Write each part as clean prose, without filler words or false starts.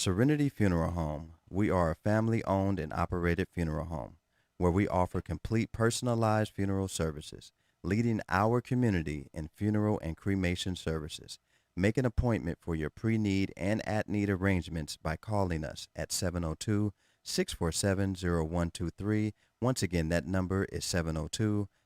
Serenity Funeral Home. We are a family-owned and operated funeral home where we offer complete personalized funeral services, leading our community in funeral and cremation services. Make an appointment for your pre-need and at-need arrangements by calling us at 702-647-0123. Once again, that number is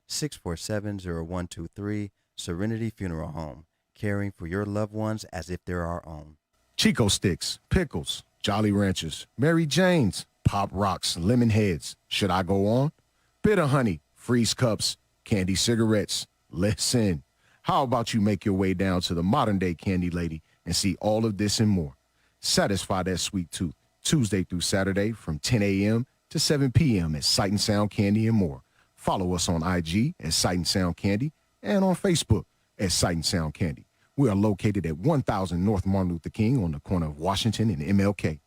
702-647-0123. Serenity Funeral Home, caring for your loved ones as if they're our own. Chico Sticks, Pickles, Jolly Ranchers, Mary Jane's, Pop Rocks, Lemon Heads. Should I go on? Bitter Honey, Freeze Cups, Candy Cigarettes. Listen, how about you make your way down to the modern day Candy Lady and see all of this and more? Satisfy that sweet tooth Tuesday through Saturday from 10 a.m. to 7 p.m. at Sight and Sound Candy and more. Follow us on IG at Sight and Sound Candy and on Facebook at Sight and Sound Candy. We are located at 1000 North Martin Luther King on the corner of Washington and MLK.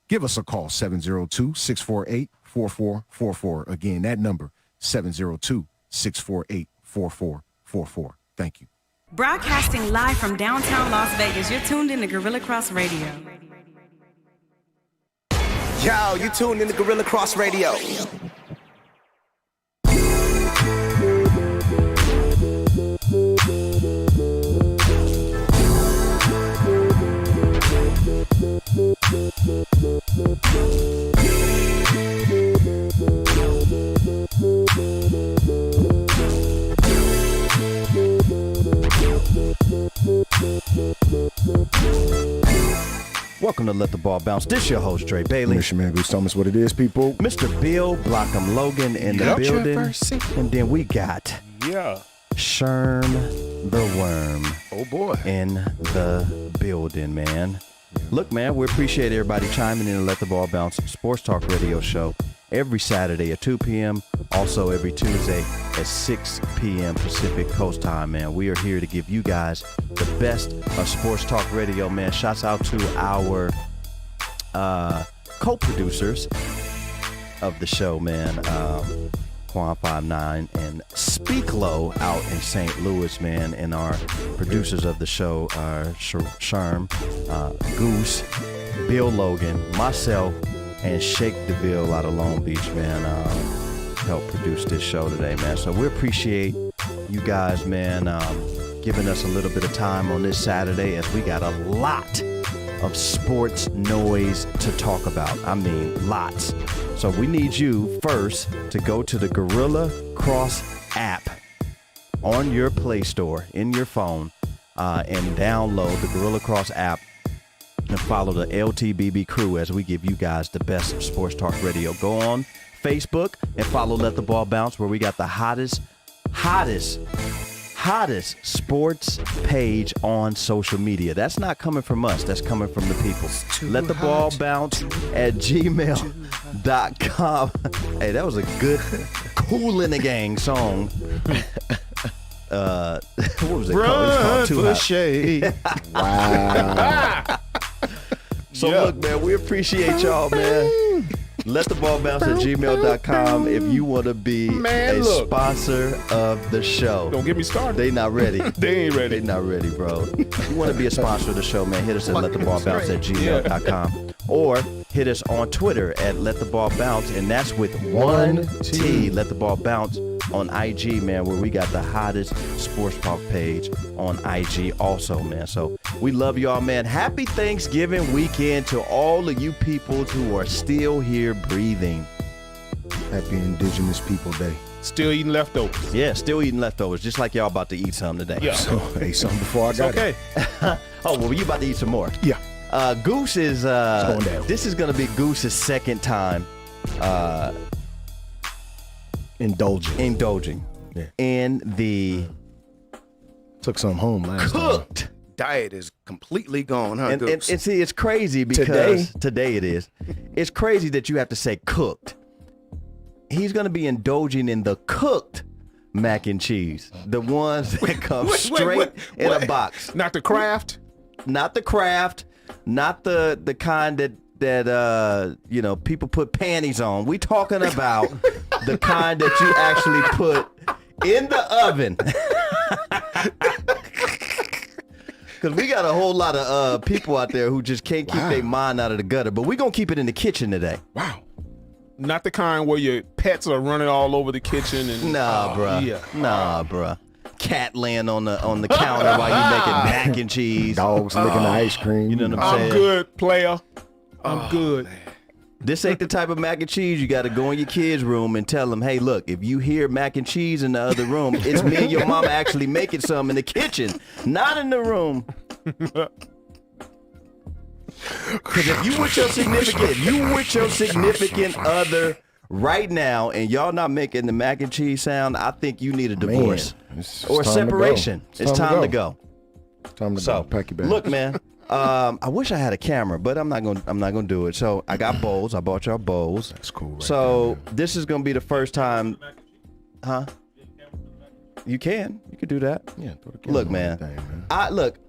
Give us a call, 702-648-4444. Again, that number, 702-648-4444. Thank you. Broadcasting live from downtown Las Vegas, you're tuned in to Gorilla Cross Radio. Yo, you tuned in to Gorilla Cross Radio. Welcome to Let the Ball Bounce. This your host, Dre Bailey. Mr. Man, Goose Thomas, what it is, people. Mr. Bill Blockham Logan in the building. And then we got Sherm the Worm. Oh, boy. In the building, man. Look, man, we appreciate everybody chiming in to Let the Ball Bounce Sports Talk Radio Show every Saturday at 2 p.m. Also every Tuesday at 6 p.m. Pacific Coast Time, man. We are here to give you guys the best of sports talk radio, man. Shouts out to our co-producers of the show, man. Quan 59 and Speak Low out in St. Louis, man. And our producers of the show are Sherm, Goose, Bill Logan, myself, and Shake DeVille out of Long Beach, man, helped produce this show today, man. So we appreciate you guys, man, giving us a little bit of time on this Saturday as we got a lot of sports noise to talk about. I mean, lots. So we need you first to go to the Gorilla Cross app on your Play Store, in your phone, and download the Gorilla Cross app and follow the LTBB crew as we give you guys the best of sports talk radio. Go on Facebook and follow Let the Ball Bounce, where we got the hottest sports page on social media. That's not coming from us. That's coming from the people. Let the ball bounce at gmail.com. Hey, that was a good Kool in the Gang song. What was it called? It's called Too Hot. Shade. Wow. So look, man, we appreciate y'all, man. Let the ball bounce at gmail.com if you want to be sponsor of the show. Don't get me started. They not ready. They ain't ready. They not ready, bro. If you want to be a sponsor of the show, man, hit us at lettheballbounce at gmail.com. Or hit us on Twitter at Let the Ball Bounce, and that's with one T. Let the Ball Bounce on IG, man, where we got the hottest sports talk page on IG also, man. So we love y'all, man. Happy Thanksgiving weekend to all of you people who are still here breathing. Happy Indigenous People Day. Still eating leftovers. Yeah, still eating leftovers, just like y'all about to eat some today. Yeah. So, hey, something before I got it. Oh, well, you about to eat some more. Yeah. Goose is, going down. This is going to be Goose's second time indulging in the took some home last cooked time. Diet is completely gone, huh, and Goose? see, it's crazy because today it is. It's crazy that you have to say cooked. He's going to be indulging in the cooked mac and cheese, the ones that come straight in a box. Not the Kraft? Not the Kraft, not the kind that you know, people put panties on. We talking about the kind that you actually put in the oven. Because we got a whole lot of people out there who just can't keep their mind out of the gutter. But we're going to keep it in the kitchen today. Wow. Not the kind where your pets are running all over the kitchen and Nah, bruh. Yeah. Nah, bruh. Cat laying on the counter while you making mac and cheese. Dogs licking the ice cream. You know what I'm saying? I'm good, player. I'm good. This ain't the type of mac and cheese you got to go in your kids' room and tell them, hey, look, if you hear mac and cheese in the other room, it's me and your mama actually making some in the kitchen, not in the room. Because if you with your significant other right now and y'all not making the mac and cheese sound, I think you need a divorce it's or time to separation. go. It's time to go. Time to So go. Pack your bags. look, man. I wish I had a camera, but I'm not gonna do it. So I got bowls. I bought y'all bowls. That's cool. Right So this is gonna be the first time, huh? You can do that. yeah, throw the camera Look, on man. the thing, man.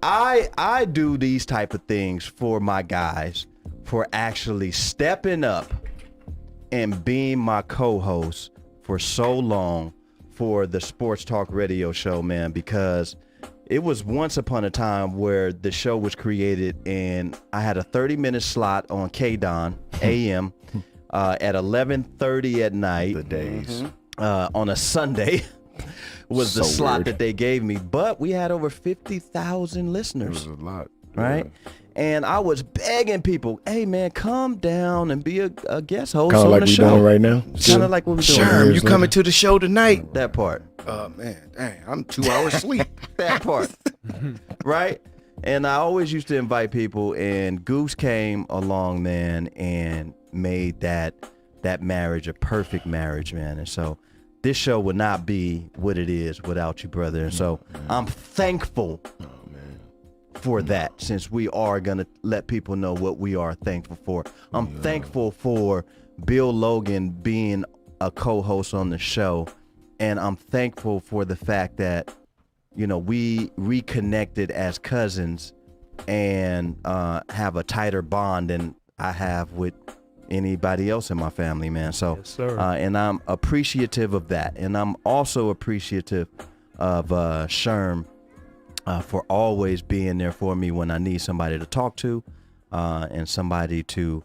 I do these type of things for my guys for actually stepping up and being my co-host for so long for the Sports Talk Radio show, man, because it was once upon a time where the show was created and I had a 30-minute slot on KDON AM at 11:30 at night The days. on a Sunday was the So slot weird. that they gave me. But we had over 50,000 It listeners, was a lot. right? And I was begging people, hey, man, come down and be a guest host Kind on of like the we show. doing right now. Kind of like what we're doing. Sherm, you Years coming later. to the show tonight? That part. Oh, man. Dang, I'm 2 hours sleep. That part. Right? And I always used to invite people, and Goose came along, man, and made that marriage a perfect marriage, man. And so this show would not be what it is without you, brother. And so I'm thankful for that, since we are going to let people know what we are thankful for. I'm thankful for Bill Logan being a co-host on the show, and I'm thankful for the fact that, you know, we reconnected as cousins and have a tighter bond than I have with anybody else in my family, man. So, Yes, sir. and I'm appreciative of that. And I'm also appreciative of Sherm for always being there for me when I need somebody to talk to and somebody to,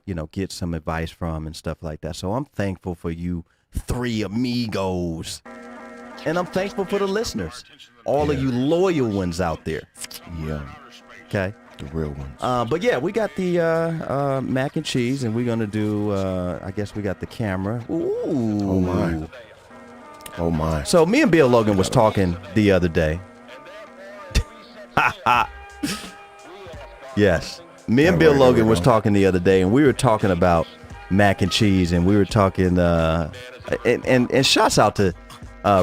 you know, get some advice from and stuff like that. So I'm thankful for you three amigos. And I'm thankful for the listeners, all of you loyal ones out there. Yeah, Okay. the real ones. But yeah, we got the mac and cheese, and we're gonna do. I guess we got the camera. Ooh. Oh my. Oh my. So me and Bill Logan was talking the other day. Yes, me and Bill Logan was talking the other day, and we were talking about mac and cheese, and we were talking. And shouts out to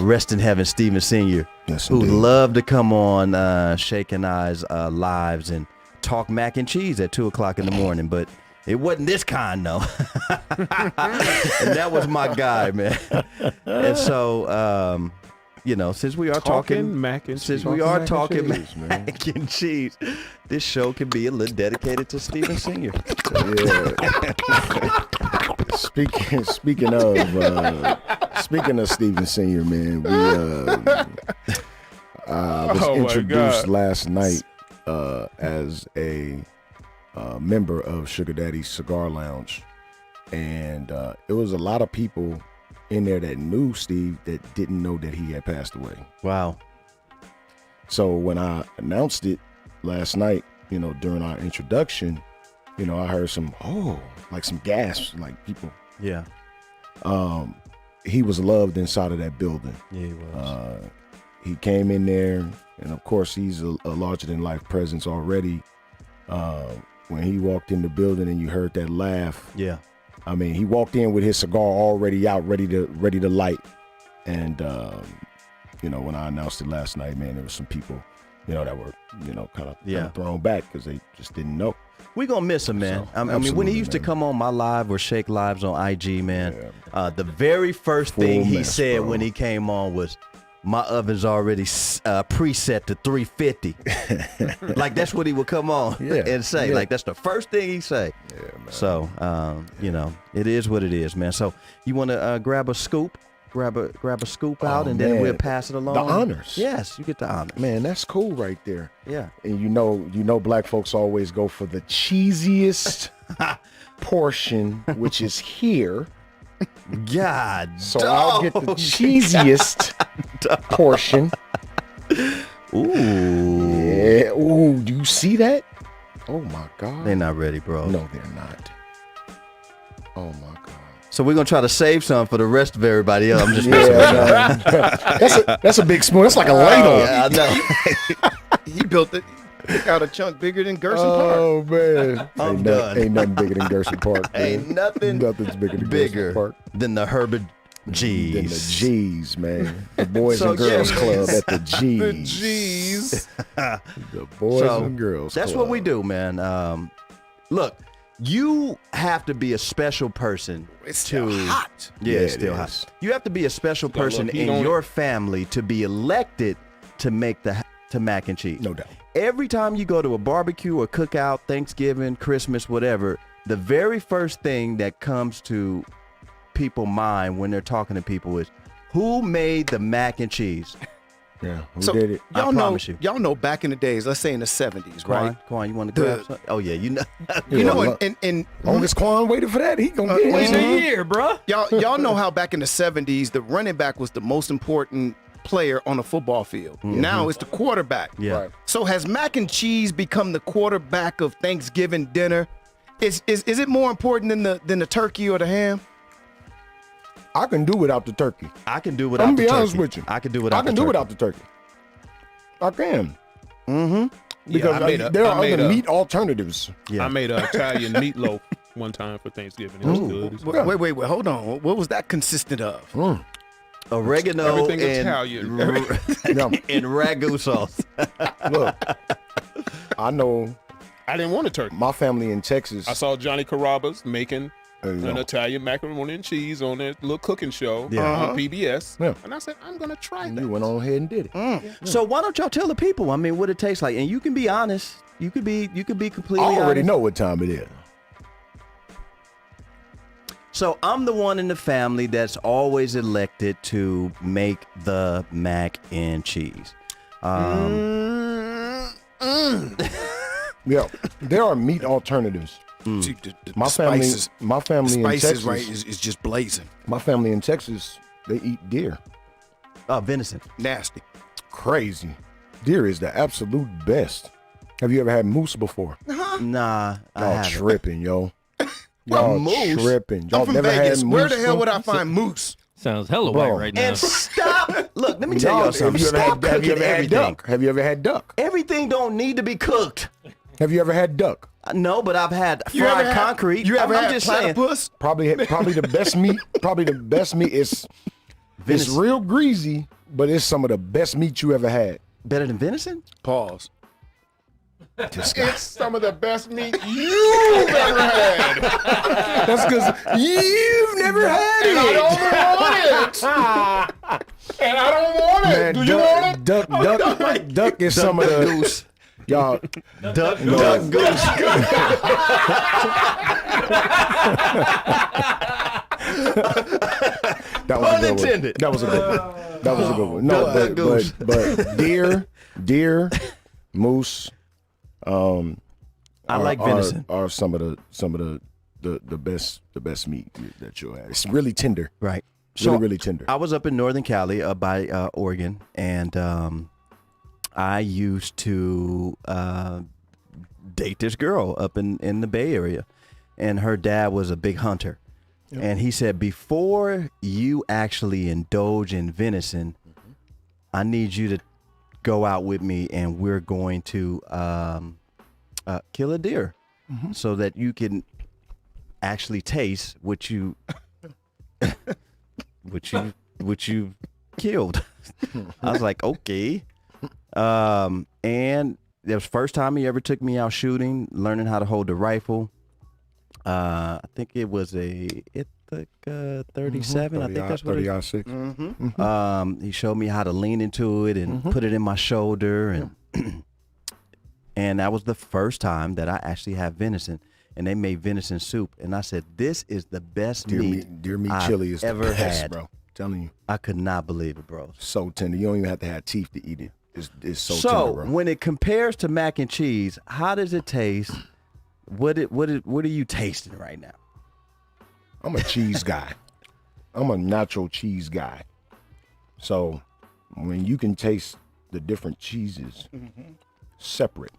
Rest in Heaven Stephen Sr., Yes, who indeed. loved to come on Shaking Eyes lives and talk mac and cheese at 2:00 in the morning, but it wasn't this kind, though. And that was my guy, man. And so, you know, since we are talking mac and since cheese. we are Mac and talking cheese, man. mac and cheese, this show can be a little dedicated to Stephen Sr. Yeah. Speaking of Stephen Sr., man, we was Oh, my introduced God. last night as a member of Sugar Daddy's Cigar Lounge, and it was a lot of people in there that knew Steve that didn't know that he had passed away. Wow. So when I announced it last night, you know, during our introduction, you know, I heard some some gasps, like people. Yeah. He was loved inside of that building. Yeah, he was. He came in there, and of course, he's a larger than life presence already. When he walked in the building and you heard that laugh, Yeah. I mean, he walked in with his cigar already out, ready to light. And you know, when I announced it last night, man, there was some people, you know, that were, you know, kind of thrown back because they just didn't know. We gonna miss him, man. So, I mean, when he absolutely, used to man. come on my live or Shake Lives on IG, man, the very first thing he mess, said bro. when he came on was, "My oven's already preset to 350." Like that's what he would come on and say. Yeah. Like that's the first thing he say. Yeah, man. So, you know, it is what it is, man. So you want to grab a scoop? grab a scoop out, Oh, and then man. we'll pass it along. The honors. Yes, you get the honors. Man, that's cool right there. Yeah. And you know, black folks always go for the cheesiest portion, which is here. God. So I'll get the cheesiest portion. Ooh. Yeah. Ooh, do you see that? Oh my God. They're not ready, bro. No, they're not. Oh my God. So we're gonna try to save some for the rest of everybody else. I'm just That's a big spoon. That's like a ladle. Yeah, I know. He built it. He got a chunk bigger than Gerson Park. Oh man, I'm done. Ain't nothing bigger than Gerson Park. Man. Ain't nothing Nothing's bigger than bigger Gerson Park. than the Herbert G's. Than the G's, man. The Boys So, and Girls yeah. Club at the G's. The G's. The Boys So, and Girls That's Club. what we do, man. Look, you have to be a special person. It's still hot. Yeah, Yeah, it's it still is. hot. You have to be a special got a little person heat in on your family to be elected to make to mac and cheese. No doubt. Every time you go to a barbecue or cookout, Thanksgiving, Christmas, whatever, the very first thing that comes to people's mind when they're talking to people is, who made the mac and cheese? Yeah, who So did it? I y'all know, promise you. y'all know back in the days, let's say in the 70s, right? Quan, you want to The- grab something? Oh, yeah, you know. You know, look. and Long as Quan waited for that, he gonna get Wait it. a year, bruh. y'all know how back in the 70s, the running back was the most important player on a football field. Now it's the quarterback. Yeah. Right. So has mac and cheese become the quarterback of Thanksgiving dinner? Is it more important than the turkey or the ham? I can do without the turkey. I can do without I'm the gonna be honest turkey. with you. I can do without I can the do turkey. without the turkey. I can. Mm-hmm. Because there are other meat alternatives. Yeah. I made an Italian meatloaf one time for Thanksgiving. It was good. It's good. Wait, hold on. What was that consistent of? Oregano Everything and, Italian. Yeah. and ragu sauce. Look, I know I didn't want a turkey. my family in Texas. I saw Johnny Carrabba's making an no. Italian macaroni and cheese on that little cooking show Yeah. on PBS. Yeah. And I said, I'm going to try that. You went on ahead and did it. So why don't y'all tell the people? I mean, what it tastes like, and you can be honest. You could be completely I already honest. know what time it is. So I'm the one in the family that's always elected to make the mac and cheese. Yeah, there are meat alternatives. See, the My family, spices, my family in spices, Texas, right, is just blazing. my family in Texas, they eat deer. Venison. Nasty. Crazy. Deer is the absolute best. Have you ever had moose before? Nah, I Y'all haven't. tripping, yo. Y'all moose? tripping. Y'all I'm from never Vegas. had moose? Where the hell would I before? find moose? Sounds hella Bro. white right now. And stop. Look, let me tell Y'all, y'all something. Have you ever Stop had, have you cooking ever had everything. duck? Have you ever had duck? Everything don't need to be cooked. Have you ever had duck? No, but I've had You ever fried had- concrete. You ever I'm had just saying. platypus? Probably the best meat. Probably the best meat is. It's Venison. real greasy, but it's some of the best meat you ever had. Better than venison? Pause. It's some of the best meat you've ever had. That's because you've never had And I it. don't want it. And I don't want it. Man, Do you want it? duck is some of the goose. y'all. Duck goose. That was a good Unintended. one. That was a good one. That was a good one. No, Duck goose. but deer, moose. I like venison. Are some of the best meat that you'll have. It's really tender. Right. Really tender. I was up in Northern Cali, by Oregon, and I used to date this girl up in the Bay Area, and her dad was a big hunter. Yep. And he said, before you actually indulge in venison, I need you to go out with me, and we're going to kill a deer so that you can actually taste what you what you killed. I was like, okay. And it was the first time he ever took me out shooting, learning how to hold the rifle. I think it was a Ithaca 37. I think that's what it is. 30-06. He showed me how to lean into it and put it in my shoulder, and and that was the first time that I actually had venison. And they made venison soup, and I said, "This is the best Deer meat meat I've chili is ever the best, had." bro. telling you. I could not believe it, bro. So tender. You don't even have to have teeth to eat it. It's so So tender, bro. when it compares to mac and cheese, how does it taste? What are you tasting right now? I'm a cheese guy. I'm a nacho cheese guy. So when you can taste the different cheeses separate,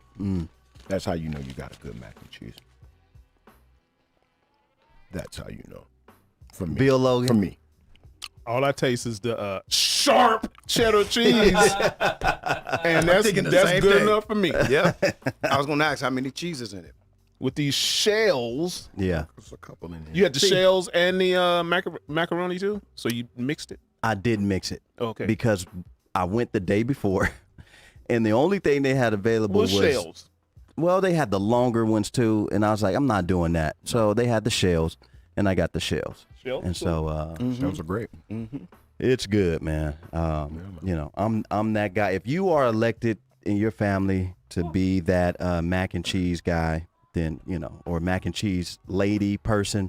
that's how you know you got a good mac and cheese. That's how you know. For me. Bill Logan? For me. All I taste is the sharp cheddar cheese, and that's thinking the good same thing. enough for me. Yeah. I was gonna ask how many cheeses in it. With these shells, Yeah, There's a couple in here. you had the shells and the macaroni too, so you mixed it. I did mix it. Okay. Because I went the day before, and the only thing they had available What was shells? well, they had the longer ones too, and I was like, I'm not doing that. So they had the shells, and I got the shells. Shells, And so Those are great. it's good, man. You know, I'm that guy. If you are elected in your family to be that mac and cheese guy, then you know, or mac and cheese lady person,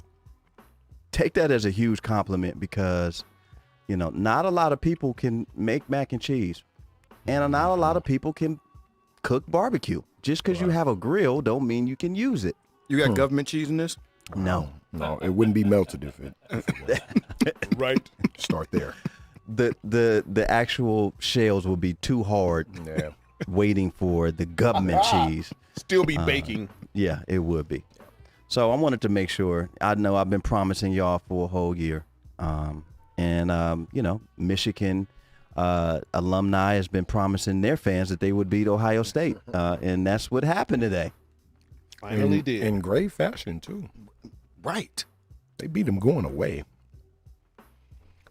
take that as a huge compliment because you know, not a lot of people can make mac and cheese, and not a lot of people can cook barbecue. Just because you have a grill, don't mean you can use it. You got government cheese in this? No. No, it wouldn't be melted if it was. Right. Start there. The actual shells will be too hard Yeah. waiting for the government cheese. Still be baking. Yeah, it would be. So I wanted to make sure. I know I've been promising y'all for a whole year. You know, Michigan alumni has been promising their fans that they would beat Ohio State. And that's what happened today. Finally did. In great fashion, too. Right. They beat them going away.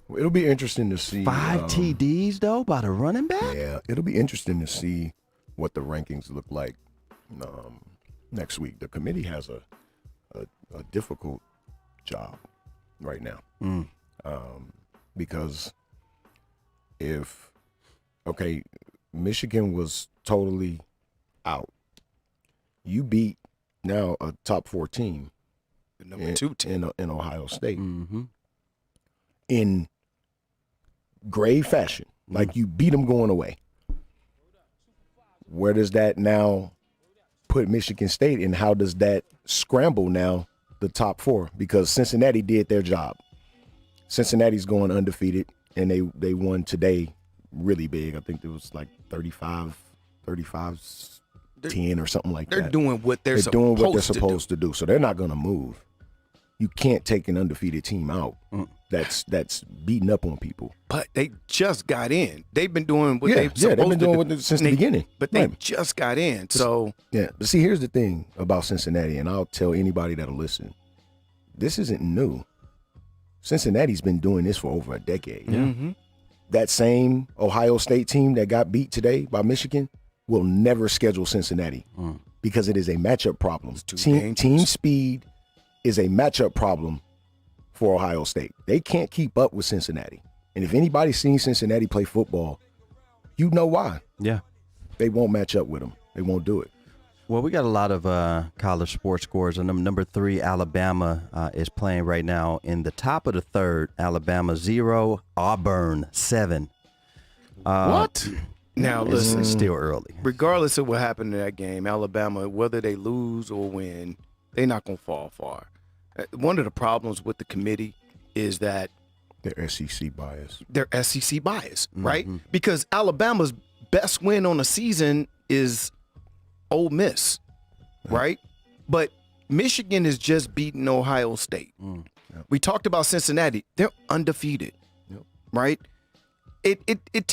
Well, it'll be interesting to see. 5 TDs, though, by the running back? Yeah, it'll be interesting to see what the rankings look like next week. The committee has a difficult job right now because Michigan was totally out. You beat now a top 4 team, The number 2 team. in Ohio State Mm-hmm. in grave fashion. Like you beat them going away. Where does that now put Michigan State, and how does that scramble now the top 4? Because Cincinnati did their job. Cincinnati's going undefeated, and they won today really big. I think it was like 35-10 or something like They're that. doing what they're doing what they're supposed to do. supposed to do. So they're not going to move. You can't take an undefeated team out that's beating up on people. But they just got in. They've been doing what Yeah, they've supposed they've been to doing do. it since the They- beginning. But they Right. just got in. So Yeah, but see, here's the thing about Cincinnati, and I'll tell anybody that'll listen. This isn't new. Cincinnati's been doing this for over a decade. That same Ohio State team that got beat today by Michigan will never schedule Cincinnati because it is a matchup problem. Team speed is a matchup problem for Ohio State. They can't keep up with Cincinnati. And if anybody's seen Cincinnati play football, you know why. Yeah. They won't match up with them. They won't do it. Well, we got a lot of college sports scores. And number 3, Alabama is playing right now in the top of the 3rd. Alabama 0, Auburn 7. what? Now It's listen, still early. regardless of what happened in that game, Alabama, whether they lose or win, they're not gonna fall far. One of the problems with the committee is that They're SEC bias. they're SEC bias, right? Because Alabama's best win on the season is Ole Miss, right? But Michigan is just beating Ohio State. We talked about Cincinnati; they're undefeated, right? It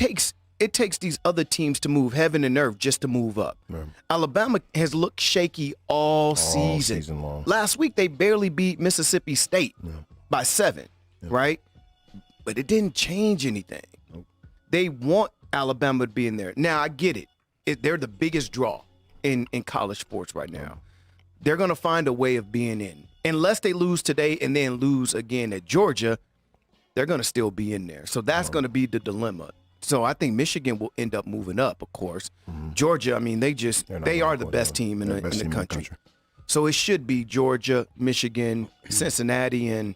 takes these other teams to move heaven and earth just to move up. Alabama has looked shaky all season long. Last week they barely beat Mississippi State by 7, right? But it didn't change anything. They want Alabama to be in there. Now I get it. They're the biggest draw in college sports right now. They're gonna find a way of being in. Unless they lose today and then lose again at Georgia, they're gonna still be in there. So that's gonna be the dilemma. So I think Michigan will end up moving up, of course. Georgia, I mean, they are the best team in the country. So it should be Georgia, Michigan, Cincinnati, and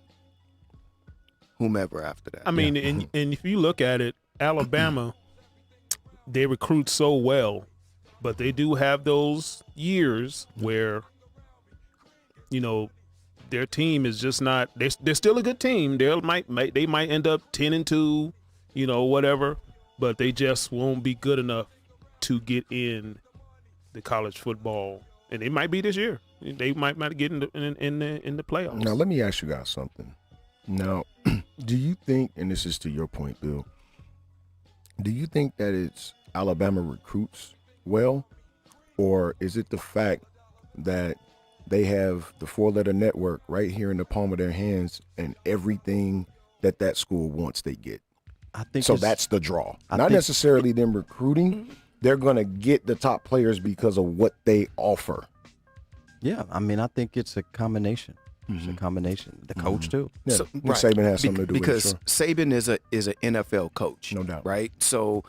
whomever after that. I mean, and if you look at it, Alabama, they recruit so well, but they do have those years where, their team is just not. They're still a good team. They might end up 10-2, whatever, but they just won't be good enough to get in the college football, and it might be this year. They might get in the playoffs. Now, let me ask you guys something. Now, do you think, and this is to your point, Bill, do you think that it's Alabama recruits well, or is it the fact that they have the four-letter network right here in the palm of their hands, and everything that school wants they get? I think So that's the draw. Not think- necessarily them recruiting. They're going to get the top players because of what they offer. Yeah, I mean, I think it's a combination. It's a combination. The coach too. Yeah, So- I think right. Saban has something to do because with it. Sure. Saban is an NFL coach, No doubt. right? So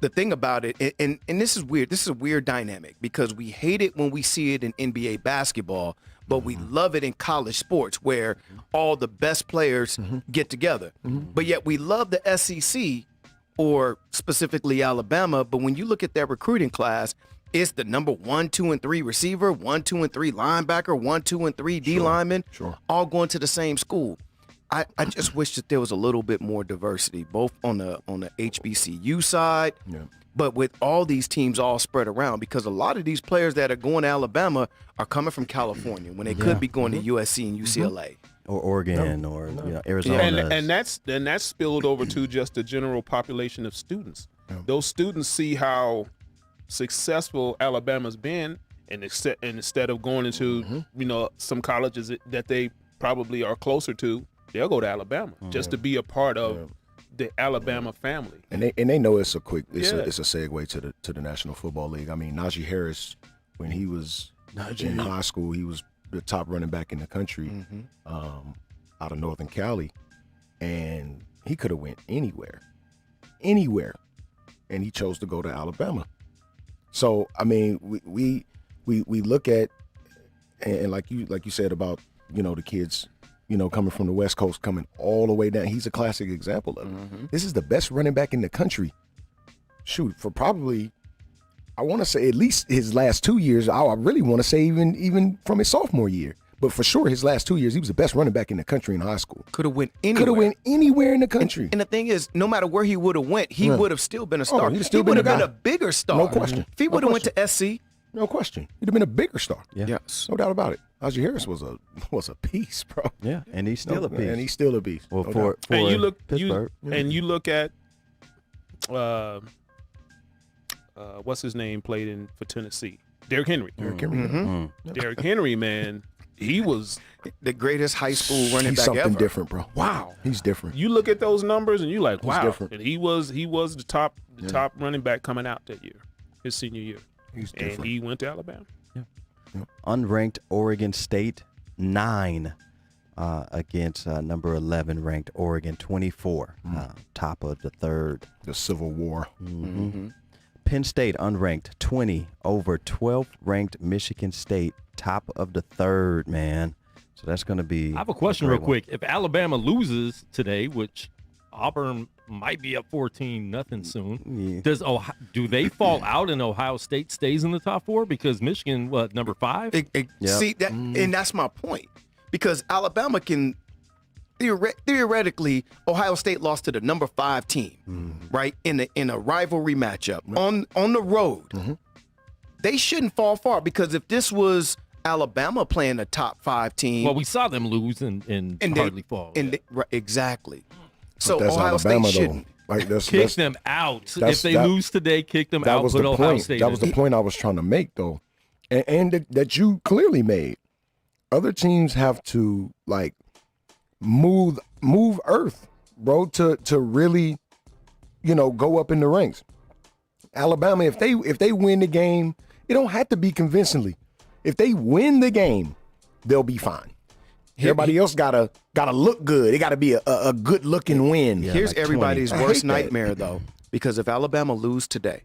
the thing about it, and this is weird. This is a weird dynamic because we hate it when we see it in NBA basketball, but we love it in college sports where all the best players get together. But yet we love the SEC or specifically Alabama. But when you look at their recruiting class, it's the number 1, 2, and 3 receiver, 1, 2, and 3 linebacker, 1, 2, and 3 D lineman, all going to the same school. I just wish that there was a little bit more diversity, both on the HBCU side, but with all these teams all spread around, because a lot of these players that are going to Alabama are coming from California when they could be going to USC and UCLA. Or Oregon or Arizona. And that's spilled over to just the general population of students. Those students see how successful Alabama's been, and instead of going into some colleges that they probably are closer to, they'll go to Alabama just to be a part of the Alabama family. And they know it's a segue to the National Football League. I mean, Najee Harris, when he was in high school, he was the top running back in the country out of Northern Cali, and he could have went anywhere, and he chose to go to Alabama. So I mean, we look at, and like you said about the kids, coming from the West Coast, coming all the way down. He's a classic example of it. This is the best running back in the country. Shoot, for probably, I want to say at least his last 2 years. I really want to say even from his sophomore year. But for sure, his last 2 years, he was the best running back in the country in high school. Could have went anywhere. Could have went anywhere in the country. And the thing is, no matter where he would have went, he would have still been a star. he'd have still he would been have a been guy. a bigger star. No question. If he No would have went to question. SC, No question. He'd have been a bigger star. Yeah. yes. No doubt about it. Najee Harris was a piece, bro. Yeah, and he's still a piece. And he's still a beast. well, No for doubt. And you look Pittsburgh. you look at what's his name played for Tennessee, Derrick Henry. Derrick Henry, man, he was. The greatest high school running He's back something ever. different, bro. Wow. He's different. You look at those numbers and you like, wow. different. And he was the top running back coming out that year, his senior year. He's And different. he went to Alabama. Unranked Oregon State 9 against number 11 ranked Oregon 24, top of the third. The Civil War. Penn State unranked 20 over 12th ranked Michigan State, top of the third, man. So that's going to be. I have a question real quick. If Alabama loses today, which Auburn might be up 14-0 soon, Yeah. do they fall out and Ohio State stays in the top 4 because Michigan, number 5? See that, and that's my point, because Alabama can theoretically, Ohio State lost to the number 5 team, right, in a rivalry matchup on the road. They shouldn't fall far, because if this was Alabama playing a top 5 team, Well, we saw them lose and and hardly fall. right, exactly. So That's Ohio Alabama, State shouldn't. though. Like Kick them out. If they lose today, kick them out. was Put the Ohio point. State That in. was the point I was trying to make, though, and that you clearly made. Other teams have to move earth, bro, to really, go up in the ranks. Alabama, if they win the game, it don't have to be convincingly. If they win the game, they'll be fine. Everybody else gotta look good. It gotta be a good looking win. Here's like everybody's 20. I worst hate that. nightmare, though, because if Alabama lose today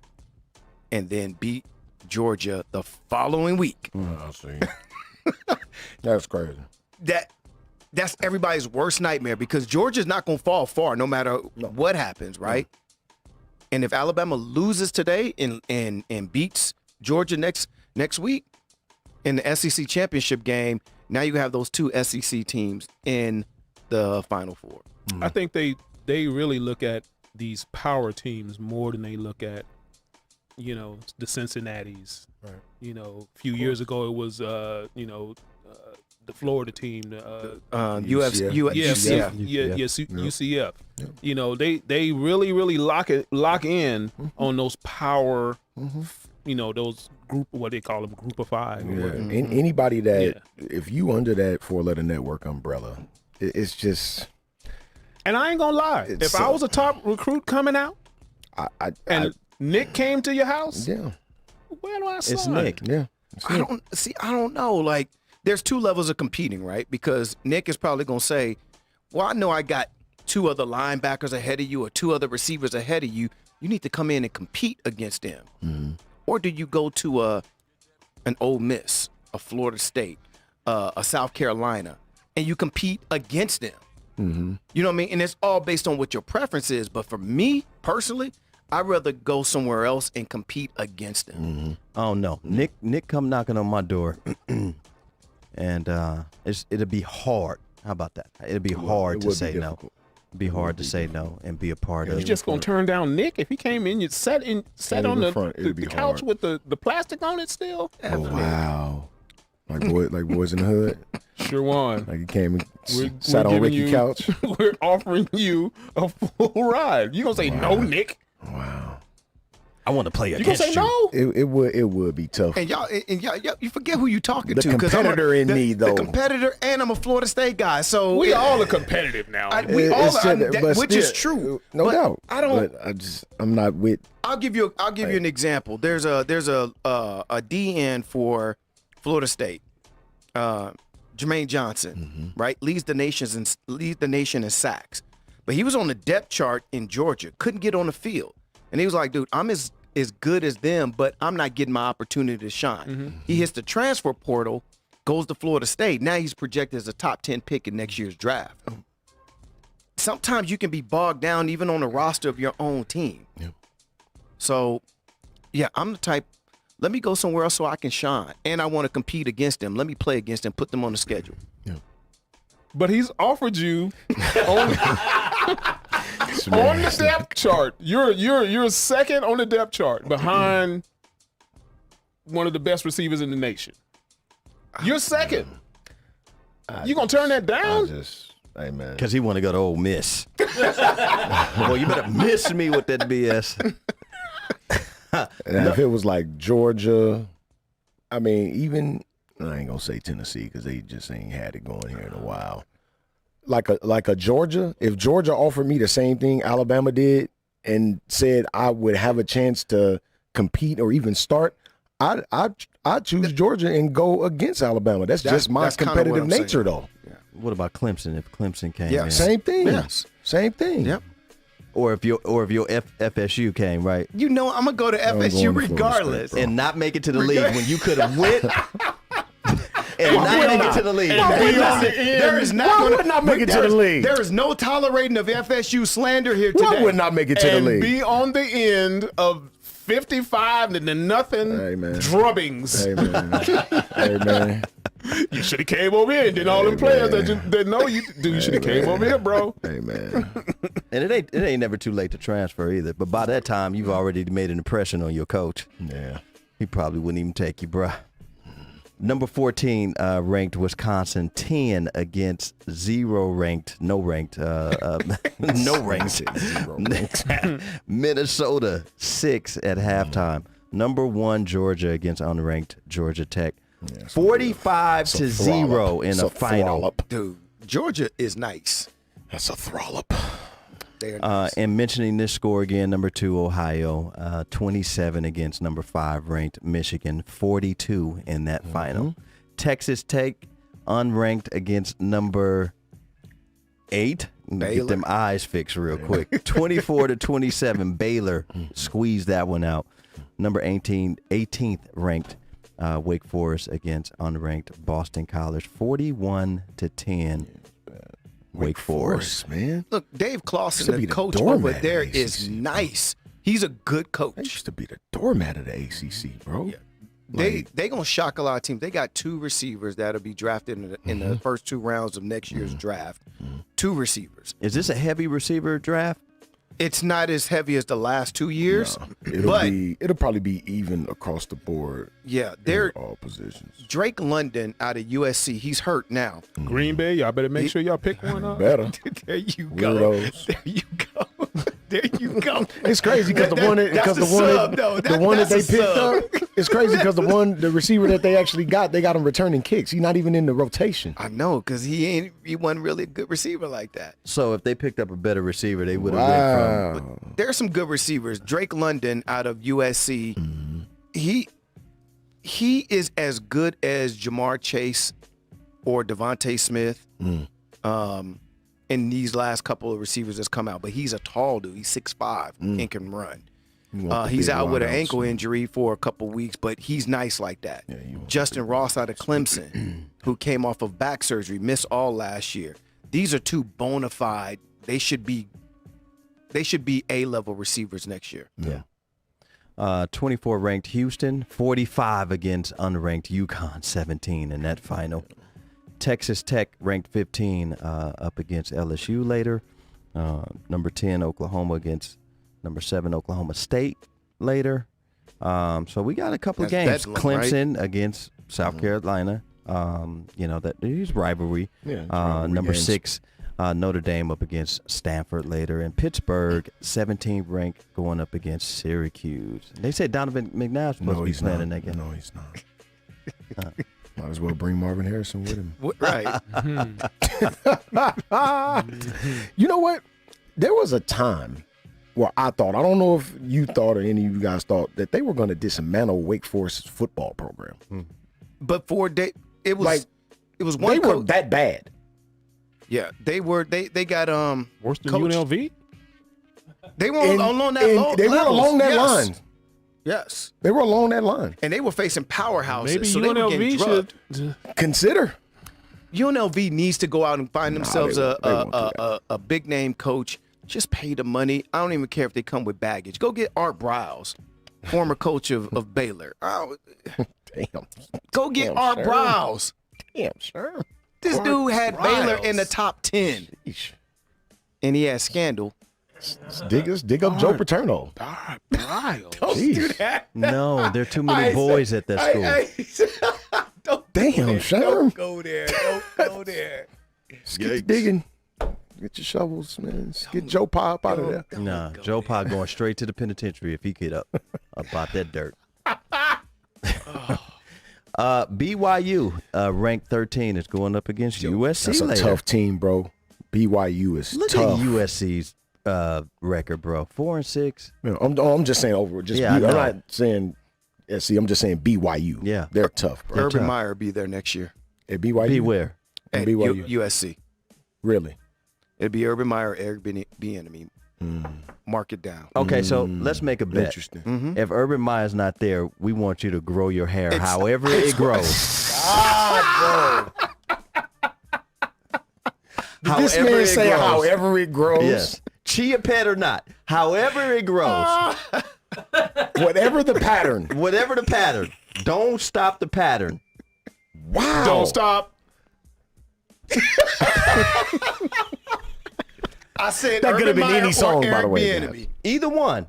and then beat Georgia the following week, I see. That's crazy. that that's everybody's worst nightmare because Georgia's not going to fall far no matter what happens, right? And if Alabama loses today and beats Georgia next week in the SEC championship game, now you have those two SEC teams in the Final Four. I think they really look at these power teams more than they look at, the Cincinnati's. Right. A few years ago it was, the Florida team, UCF. UCF. They really lock in on those power. Those group, what they call them, group of five. Yeah. Anybody that, if you under that 4-letter network umbrella, it's just. And I ain't gonna lie, if I was a top recruit coming out, and Nick came to your house, yeah, where do I sign? It's Nick. Yeah. I don't know. Like, there's two levels of competing, right? Because Nick is probably going to say, well, I know I got two other linebackers ahead of you or two other receivers ahead of you. You need to come in and compete against them. Mm-hmm. Or do you go to an Ole Miss, a Florida State, a South Carolina, and you compete against them? Mm-hmm. You know what I mean? And it's all based on what your preference is. But for me, personally, I'd rather go somewhere else and compete against them. Mm-hmm. Oh no, Nick come knocking on my door, and it'll be hard. How about that? It'll be hard to say no. It'd be hard to say no and be a part of. You just gonna turn down Nick if he came in? You sat on the couch with the plastic on it still. Oh, wow, like boys in the hood. Sure won. Like he came and sat on Ricky's couch. We're offering you a full ride. You gonna say no, Nick? Wow. I want to play You against gonna say you. no? It would be tough. And y'all, you forget who you talking The to. 'Cause competitor in the, me, though. The competitor, and I'm a Florida State guy. So We all are competitive now. we all It's are, just- but which is still, true. no But doubt. I don't. But I'm not with. I'll give you an example. There's a DN for Florida State, Jermaine Johnson, right? Leads the nation in sacks, but he was on the depth chart in Georgia. Couldn't get on the field, and he was like, "Dude, I'm as good as them, but I'm not getting my opportunity to shine." He hits the transfer portal, goes to Florida State. Now he's projected as a top 10 pick in next year's draft. Sometimes you can be bogged down even on the roster of your own team. Yeah. So, yeah, I'm the type, let me go somewhere else so I can shine. And I want to compete against them. Let me play against them, put them on the schedule. But he's offered you on the depth chart. You're second on the depth chart behind one of the best receivers in the nation. You're second. You gonna turn that down? Hey man. Because he want to go to Ole Miss. Well, you better miss me with that BS. And if it was like Georgia, I mean, even I ain't gonna say Tennessee because they just ain't had it going here in a while. Like a Georgia, if Georgia offered me the same thing Alabama did and said I would have a chance to compete or even start, I'd choose Georgia and go against Alabama. That's just my that's kinda what competitive I'm nature, saying. though. What about Clemson? If Clemson came Yeah, in, Same thing. Yes. Same thing. Yep. or if your FSU came, right, You know I'm going to go to I'm going FSU to Florida regardless. State, bro. and not make it to the league when you could have went. And not make it to the league. There is not Why gonna, would not make it to the there is- league? There is no tolerating of FSU slander here today. Why would not make it to the And league? be on the end of 55 and the nothing Hey, man. drubbings. Hey man. Hey man. You should have came over here and did all them players that know you. Dude, you should have came over here, bro. Hey man. And it ain't never too late to transfer either. But by that time, you've already made an impression on your coach. Yeah. He probably wouldn't even take you, bruh. Number 14 ranked Wisconsin 10 against no ranked Minnesota 6 at halftime. Number 1 Georgia against unranked Georgia Tech. 45-0 in the final. Dude, Georgia is nice. That's a thrallop. They are nice. And mentioning this score again, number 2 Ohio 27 against number 5 ranked Michigan, 42 in that final. Texas Tech unranked against number 8. Get Baylor. them eyes fixed real quick. 24-27 Baylor squeezed that one out. Number 18th ranked Wake Forest against unranked Boston College, 41-10. Wake Forest. man. Look, Dave Used Clawson, to be the the coach doormat over at there, ACC. is nice. He's a good They coach. used to be the doormat of the ACC, bro. They gonna shock a lot of teams. They got 2 receivers that'll be drafted in the first 2 rounds of next year's draft. 2 receivers. Is this a heavy receiver draft? It's not as heavy as the last 2 years, No, but it'll probably be even across the board. yeah, in they're all positions. Drake London out of USC. He's hurt now. Green Bay, y'all better make sure y'all pick one up. Better. There you go. Weirdos. There you go. There you go. It's crazy because the one that That's the sub, though. the one that they That's a picked sub. up. It's crazy because the receiver that they actually got, they got him returning kicks. He's not even in the rotation. I know, because he wasn't really a good receiver like that. So if they picked up a better receiver, they would have went from. Wow. There's some good receivers. Drake London out of USC. He is as good as Jamar Chase or Devontae Smith. In these last couple of receivers that's come out, but he's a tall dude. He's 6'5" and can run. He's out with an ankle injury for a couple weeks, but he's nice like that. Justin Ross out of Clemson, who came off of back surgery, missed all last year. These are 2 bona fide. They should be A-level receivers next year. Yeah. 24 ranked Houston, 45 against unranked UConn, 17 in that final. Texas Tech ranked 15 up against LSU later. Number 10 Oklahoma against number 7 Oklahoma State later. So we got a couple of games. That's Bedlam, right? Clemson against South Carolina. That is rivalry. Yeah, rivalry number games. 6 Notre Dame up against Stanford later, and Pittsburgh 17th ranked going up against Syracuse. They said Donovan McNabb's supposed to be playing in that game. No, he's not. Might as well bring Marvin Harrison with him. Right. You know what? There was a time where I thought, I don't know if you thought or any of you guys thought, that they were going to dismantle Wake Forest's football program. But it was Like, it was one They were coach. that bad. Yeah, they got Worse than Coach- UNLV? they were And- along that and low, they were levels. along that Yes. line. Yes. They were along that line. And they were facing powerhouses. Maybe so they were getting UNLV drugged. should. Consider. UNLV needs to go out and find themselves they won't do a big name coach. Just pay the money. I don't even care if they come with baggage. Go get Art Briles, former coach of Baylor. Damn. Go get Damn, Art sure. Briles. Damn, sure. This dude had Baylor in the top 10, Sheesh. and he had scandal. Dig up Joe Paterno. Jeez. No, there are too many boys at that school. Damn, Sherm. Go there. Don't go there. Get digging. Get your shovels, man. Get Joe Pop out of there. Nah, Joe Pa going straight to the penitentiary if he get up about that dirt. BYU ranked 13 is going up against USC That's a later. tough team, bro. BYU is Look tough. at USC's record, bro. 4-6. Yeah, I'm just saying over. Just Yeah, I I'm know. not saying SC. I'm just saying BYU. Yeah. They're tough, bro. Urban tough. Meyer will be there next year. At BYU. Beware. At At BYU. USC. Really? It'll be Urban Meyer, Eric Bieniemy. Mark it down. Okay, so let's make a bet. Interesting. If Urban Meyer's not there, we want you to grow your hair however it grows. Did this man say however it grows? Yes. Chia pet or not. However it grows. Whatever the pattern. Whatever the pattern. Don't stop the pattern. Wow. Don't stop. I said That could have Urban been any Meyer song, or by Eric the way, Bieniemy. Either one.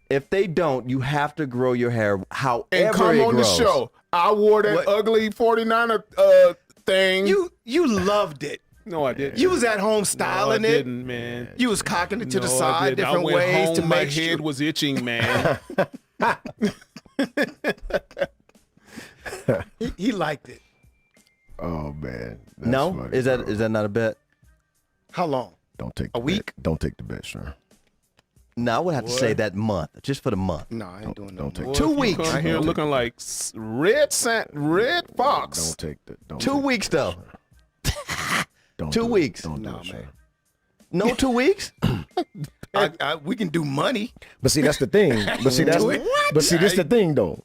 If they don't, you have to grow your hair however And come it on the grows. show. I wore that What? ugly 49er thing. You loved it. No, I didn't. You was at home no, I maying it. didn't, man. You was cocking it to the No, I side, didn't. different I went ways home, to my make head sure. was itching, man. He liked it. Oh man. That's No? funny, Is bro. that not a bet? How long? Don't take a the week? Bet. Don't take the bet, sir. No, I would have to say that month, just for the month. No, I ain't doing no don't take more. it. 2 If you weeks. Come here Don't looking like red fox. Don't take the. Don't 2 take weeks though. Don't 2 do it. weeks. Don't do No, it, sir. man. No 2 weeks? We can do money. But see, that's the thing. But see, that's What? but see, this the thing though.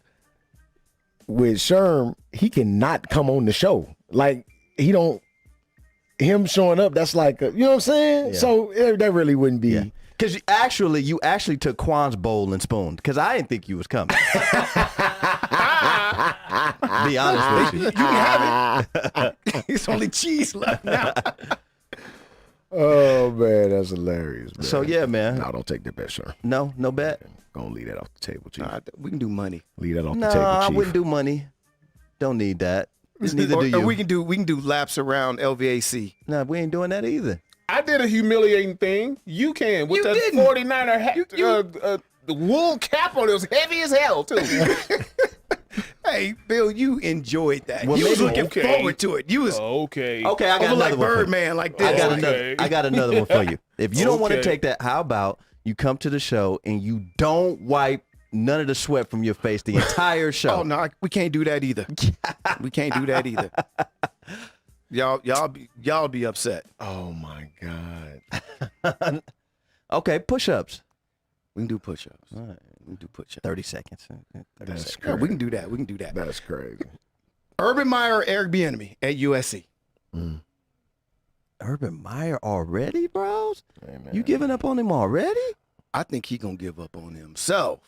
With Sherm, he cannot come on the show. Like he don't. him showing up, that's like, you know what I'm saying? Yeah. So that really wouldn't be. Yeah. Because you actually took Quan's bowl and spoon. Because I didn't think you was coming. Be honest with you. You can have it. It's only cheese left now. Oh, man, that's hilarious, man. So, yeah, man. No, don't take that bet, sir. No bet. Gonna leave that off the table, Chief. We can do money. Leave that off No, the table, I Chief. wouldn't do money. Don't need that. Neither do you. Or we can do laps around LVAC. No, we ain't doing that either. I did a humiliating thing. You can with You that didn't. 49er hat. The wool cap on it was heavy as hell too. Hey, Bill, you enjoyed that. Well, you was maybe- looking Okay. forward to it. You was Okay. Okay, I got over another like one for you. Birdman, like this. I got another one for you. If you don't want to Okay. take that, how about you come to the show and you don't wipe none of the sweat from your face the entire show? Oh no, we can't do that either. We can't do that either. Y'all be upset. Oh, my God. Okay, push-ups. We can do push-ups. All right, We can do push-ups. 30 seconds. 30 That's seconds. Yeah, we can do that. We can do that. That's crazy. Urban Meyer or Eric Bieniemy at USC. Urban Meyer already, bros? Hey, man. You giving up on him already? I think he gonna give up on himself.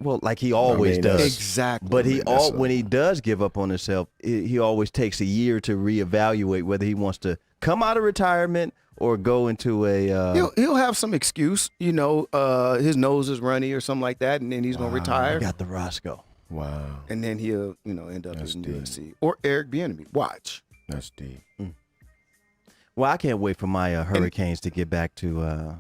Well, like he always mean, does. Exactly. But he that's when he does give up on himself, he always takes a year to reevaluate whether he wants to come out of retirement or go into a. he'll have some excuse, his nose is runny or something like that, and then he's gonna I retire, got the Roscoe. Wow. and then he'll end up That's in deep. USC or Eric Bieniemy. Watch. That's deep. Well, I can't wait for my Hurricanes to get back to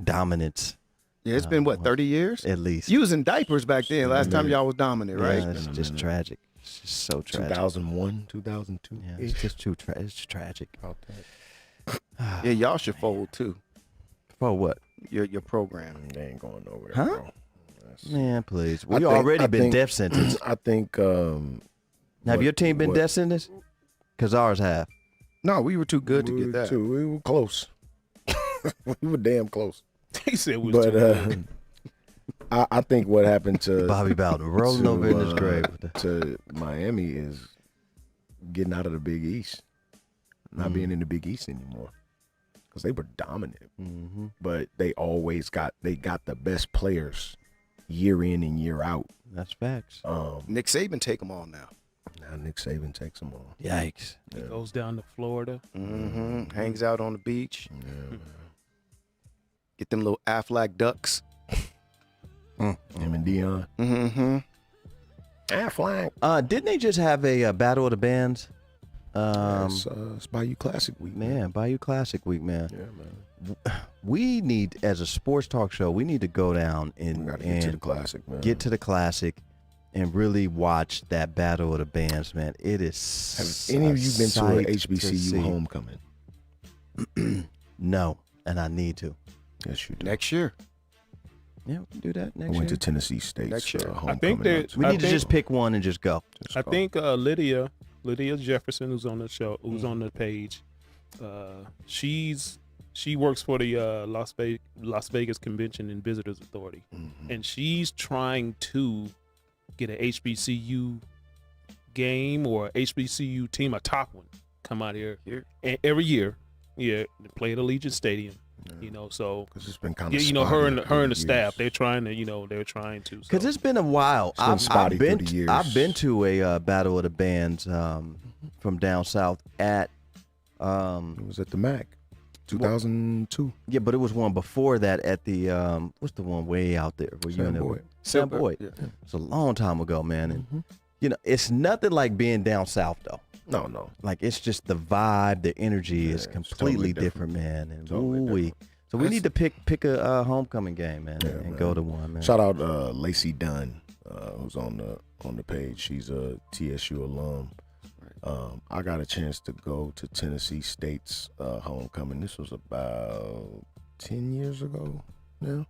dominance. Yeah, it's been 30 years. At least. You was in diapers back then. Last time y'all was dominant, right? Yeah, it's just tragic. It's just so tragic. 2001, 2002. Yeah, it's just it's tragic. About that. Yeah, y'all should fold too. For what? Your program. They ain't going nowhere, Huh? bro. Man, please. I We think- already I been think- death sentenced. I think. Have your team been death sentenced? Because ours have. No, we were too good to we get were that. We were close. We were damn close. He said we was But too good. I think what happened to Bobby Bowden rolling over in his grave. to Miami is getting out of the Big East, not being in the Big East anymore, because they were dominant. Mm-hmm. But they always got the best players year in and year out. That's facts. Nick Saban take them all now. Now Nick Saban takes them all. Yikes. He goes down to Florida. Mm-hmm. Hangs out on the beach. Get them little Aflac ducks. Him and Dion. Mm-hmm. Aflac. Didn't they just have a Battle of the Bands? It's Bayou Classic Week. Man, Bayou Classic Week, man. Yeah, man. We need, as a sports talk show, we need to go down We and, gotta get to the Classic, man. get to the Classic and really watch that Battle of the Bands, man. It is. Have any of you been to an sight to HBCU see. homecoming? No, and I need to. Yes, you do. Next year. Yeah, we can do that I next went year. to Tennessee State's Next year. homecoming. I think they- night. We I need to think- just pick one and just go. Just I go. think Lydia Jefferson, who's on the show, who's on the page, she works for the Las Vegas Convention and Visitors Authority, and she's trying to get an HBCU game or a HBCU team, a top one, come out here and every year. Yeah, they play at Allegiant Stadium. So because it's been kind yeah, of her and the staff, they're trying to, so. Because it's been a while. been spotty through the years. I've been to a Battle of the Bands from down south at It was at the MAC, 2002. yeah, but it was one before that at the what's the one way out there where you Sam in there? Boyd. Sam Boyd. Yeah. It's a long time ago, man, and it's nothing like being down south though. No. Like it's just the vibe, the energy is it's completely totally different, man. And Totally ooh-wee. different. So we need to pick a homecoming game, man, and man. go to one, man. Shout out Lacey Dunn, who's on the page. She's a TSU alum. I got a chance to go to Tennessee State's homecoming. This was about 10 years ago now.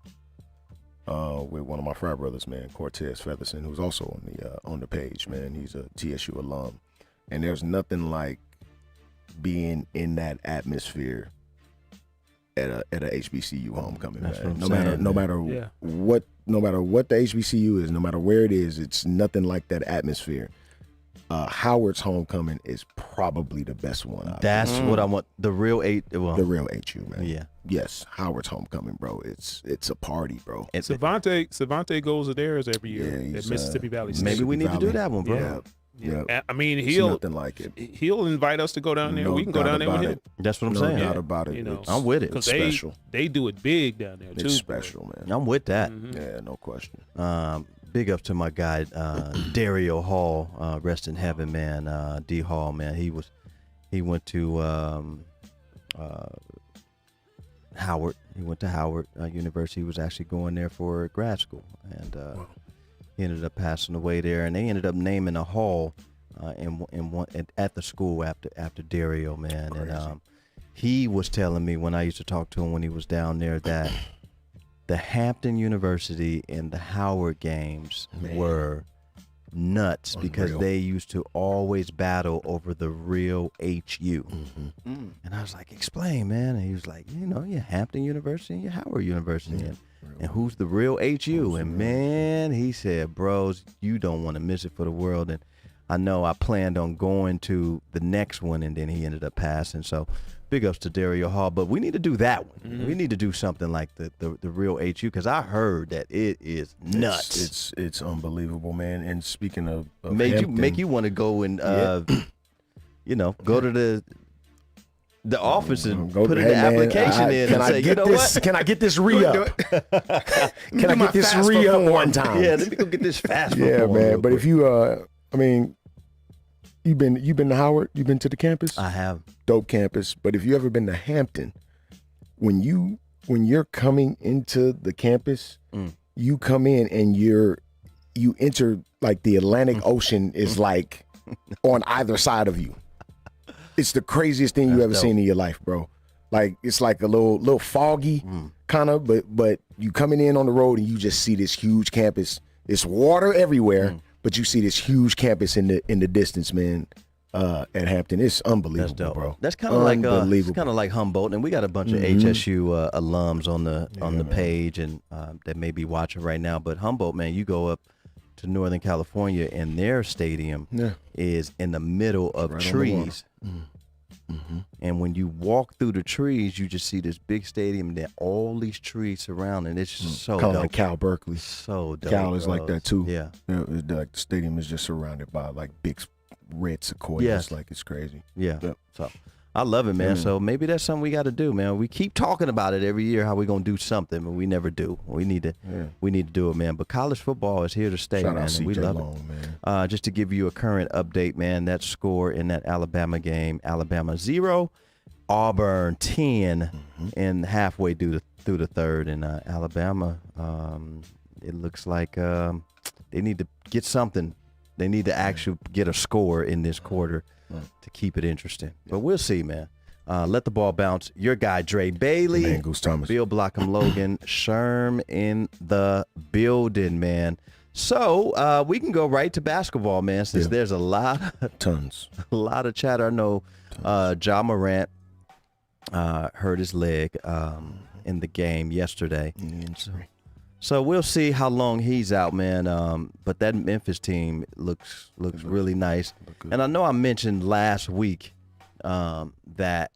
With one of my frat brothers, man, Cortez Featherson, who's also on the page, man. He's a TSU alum, and there's nothing like being in that atmosphere at a HBCU homecoming. That's Man. what I'm saying, No man. matter Yeah. what the HBCU is, no matter where it is, it's nothing like that atmosphere. Howard's homecoming is probably the best one. That's what I want. The real the real HU, man. Yeah. Yes, Howard's homecoming, bro. It's a party, bro. Savante goes to theirs every year Yeah, he's, at Mississippi Valley State. Maybe we need to do Valley. that one, bro. Yeah. I mean, It's he'll nothing like it. he'll invite us to go down there. No We can go doubt down there with about him. it. That's what I'm No saying. doubt about it. You know, It's- I'm with it. Because It's they special. they do it big down there too. It's boy. special, man. I'm with that. Yeah, no question. Big up to my guy Dario Hall, rest in heaven, man. D Hall, man. He went to Howard. He went to Howard University. He was actually going there for grad school, and he ended up passing away there. And they ended up naming a hall at the school after Dario, man. Crazy. And he was telling me when I used to talk to him when he was down there that the Hampton University and the Howard games were nuts because Unreal. they used to always battle over the real HU. Mm-hmm. And I was like, explain, man. And he was like, your Hampton University and your Howard University. And who's the real HU? And man, he said, bros, you don't want to miss it for the world. And I know I planned on going to the next one, and then he ended up passing. So big ups to Dario Hall. But we need to do that one. We need to do something like the real HU, because I heard that it is nuts. It's unbelievable, man. And speaking of make Hampton, you want to go and go to the office and go- put in hey, the man, application in can and I say, you get know this? what? Can I get this re-up? Can I get this re-up one time? Yeah, let me go get this fast. Yeah, form man. real But quick. if you, I mean, you've been to Howard, you've been to the campus, I have. dope campus. But if you ever been to Hampton, when you're coming into the campus, you come in and you enter like the Atlantic Ocean is like on either side of you. It's the craziest thing you That's ever dope. seen in your life, bro. Like it's like a little foggy kind of, but you coming in on the road and you just see this huge campus. It's water everywhere, but you see this huge campus in the distance, man. At Hampton, it's unbelievable, That's dope, bro. That's kind of like it's unbelievable. kind of like Humboldt, and we got a bunch of HSU alums on the page, and that may be watching right now. But Humboldt, man, you go up to Northern California, and their stadium is in the middle of Right on the water. trees. And when you walk through the trees, you just see this big stadium, and then all these trees surrounding. It's just so Kind of dope. like Cal Berkeley. So dope. Cal is like bro. that too. Yeah. Like the stadium is just surrounded by like big red sequoias. Yes. Like it's crazy. Yeah. Yep. So I love it, man. So maybe that's something we got to do, man. We keep talking about it every year, how we gonna do something, but we never do. We need to do it, man. But college football is here to stay, Shout man, out and we CJ love Long, man. it. Just to give you a current update, man, that score in that Alabama game: Alabama 0, Auburn 10, and halfway through the third. And Alabama, it looks like they need to get something. They need to actually get a score in this quarter to keep it interesting. But we'll see, man. Let the ball bounce. Your guy, Dre Bailey. Man, Goose Thomas. Bill Blockham Logan. Sherm in the building, man. So we can go right to basketball, man, since there's a lot of chatter. I know Ja Morant hurt his leg in the game yesterday. So we'll see how long he's out, man. But that Memphis team looks really nice. And I know I mentioned last week that,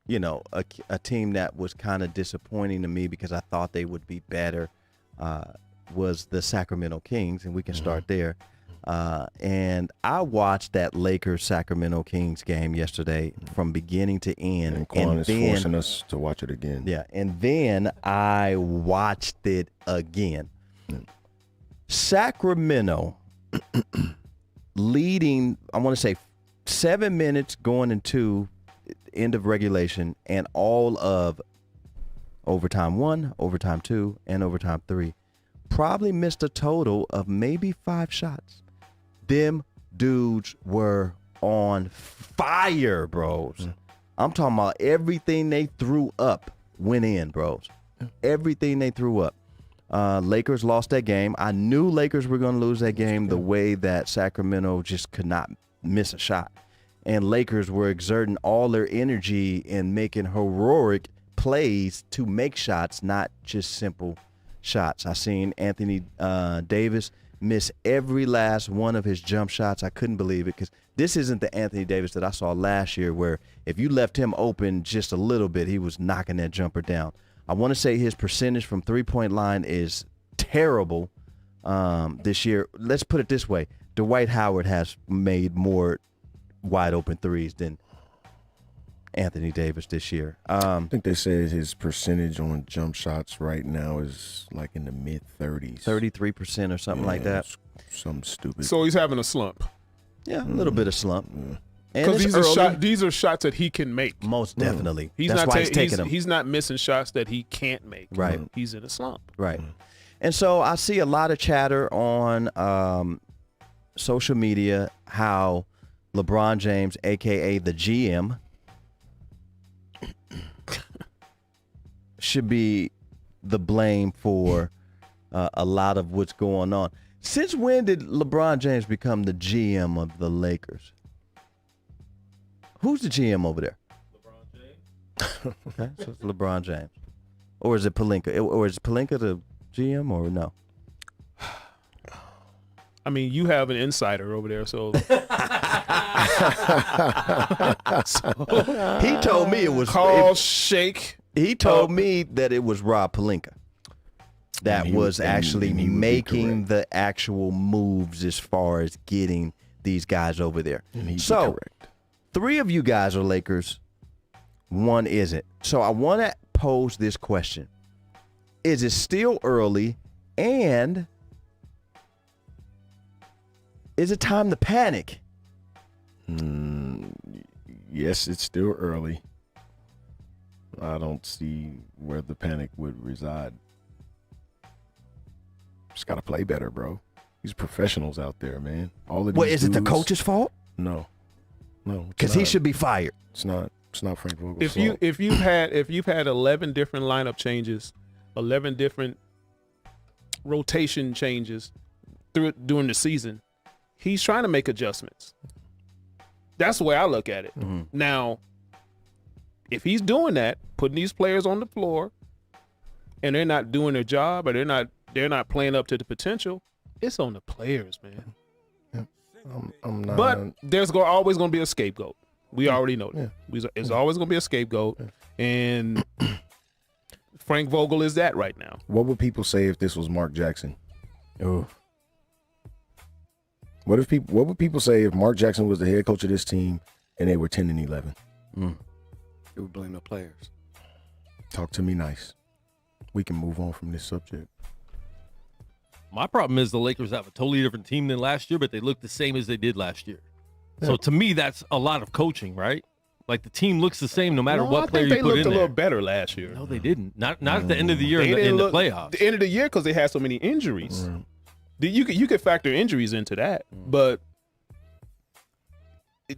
a team that was kind of disappointing to me because I thought they would be better was the Sacramento Kings, and we can start there. And I watched that Lakers-Sacramento Kings game yesterday from beginning to end. And Quan is forcing us to watch it again. Yeah, and then I watched it again. Sacramento leading, I want to say 7 minutes going into end of regulation and all of overtime 1, overtime 2, and overtime 3. Probably missed a total of maybe 5 shots. Them dudes were on fire, bros. I'm talking about everything they threw up went in, bros. Everything they threw up. Lakers lost that game. I knew Lakers were going to lose that game the way that Sacramento just could not miss a shot. And Lakers were exerting all their energy and making heroic plays to make shots, not just simple shots. I seen Anthony Davis miss every last one of his jump shots. I couldn't believe it because this isn't the Anthony Davis that I saw last year where if you left him open just a little bit, he was knocking that jumper down. I want to say his percentage from three-point line is terrible this year. Let's put it this way. Dwight Howard has made more wide-open threes than Anthony Davis this year. I think they said his percentage on jump shots right now is like in the mid-30s. 33% or something like that. Something stupid. So he's having a slump. Yeah, a little bit of slump. Because these are shots that he can make. Most definitely. He's That's not why he's taking them. He's not missing shots that he can't make. Right. He's in a slump. Right. And so I see a lot of chatter on social media how LeBron James, a.k.a. the GM, should be the blame for a lot of what's going on. Since when did LeBron James become the GM of the Lakers? Who's the GM over there? LeBron James. Okay, so it's LeBron James. Or is it Pelinka? Or is Pelinka the GM or no? I mean, you have an insider over there, so. He told me it was Call Shake. He told me that it was Rob Pelinka that was actually making the actual moves as far as getting these guys over there. So, correct. 3 of you guys are Lakers, 1 isn't. So I want to pose this question. Is it still early, and is it time to panic? Yes, it's still early. I don't see where the panic would reside. Just got to play better, bro. These professionals out there, man. All of these Is it the dudes- coach's fault? No. Because he should be fired. It's not Frank Vogel's If fault. you've had 11 different lineup changes, 11 different rotation changes during the season, he's trying to make adjustments. That's the way I look at it. Mm-hmm. Now, if he's doing that, putting these players on the floor, and they're not doing their job, or they're not playing up to the potential, it's on the players, man. I'm not. But there's always going to be a scapegoat. We already know that. It's always going to be a scapegoat, and Frank Vogel is that right now. What would people say if this was Mark Jackson? Oh, What would people say if Mark Jackson was the head coach of this team and they were 10-11? They would blame the players. Talk to me nice. We can move on from this subject. My problem is the Lakers have a totally different team than last year, but they look the same as they did last year. So to me, that's a lot of coaching, right? Like the team looks the same no matter what player you put in there. They looked a little better last year. No, they didn't. Not at the end of the year in the playoffs. The end of the year because they had so many injuries. You could factor injuries into that, but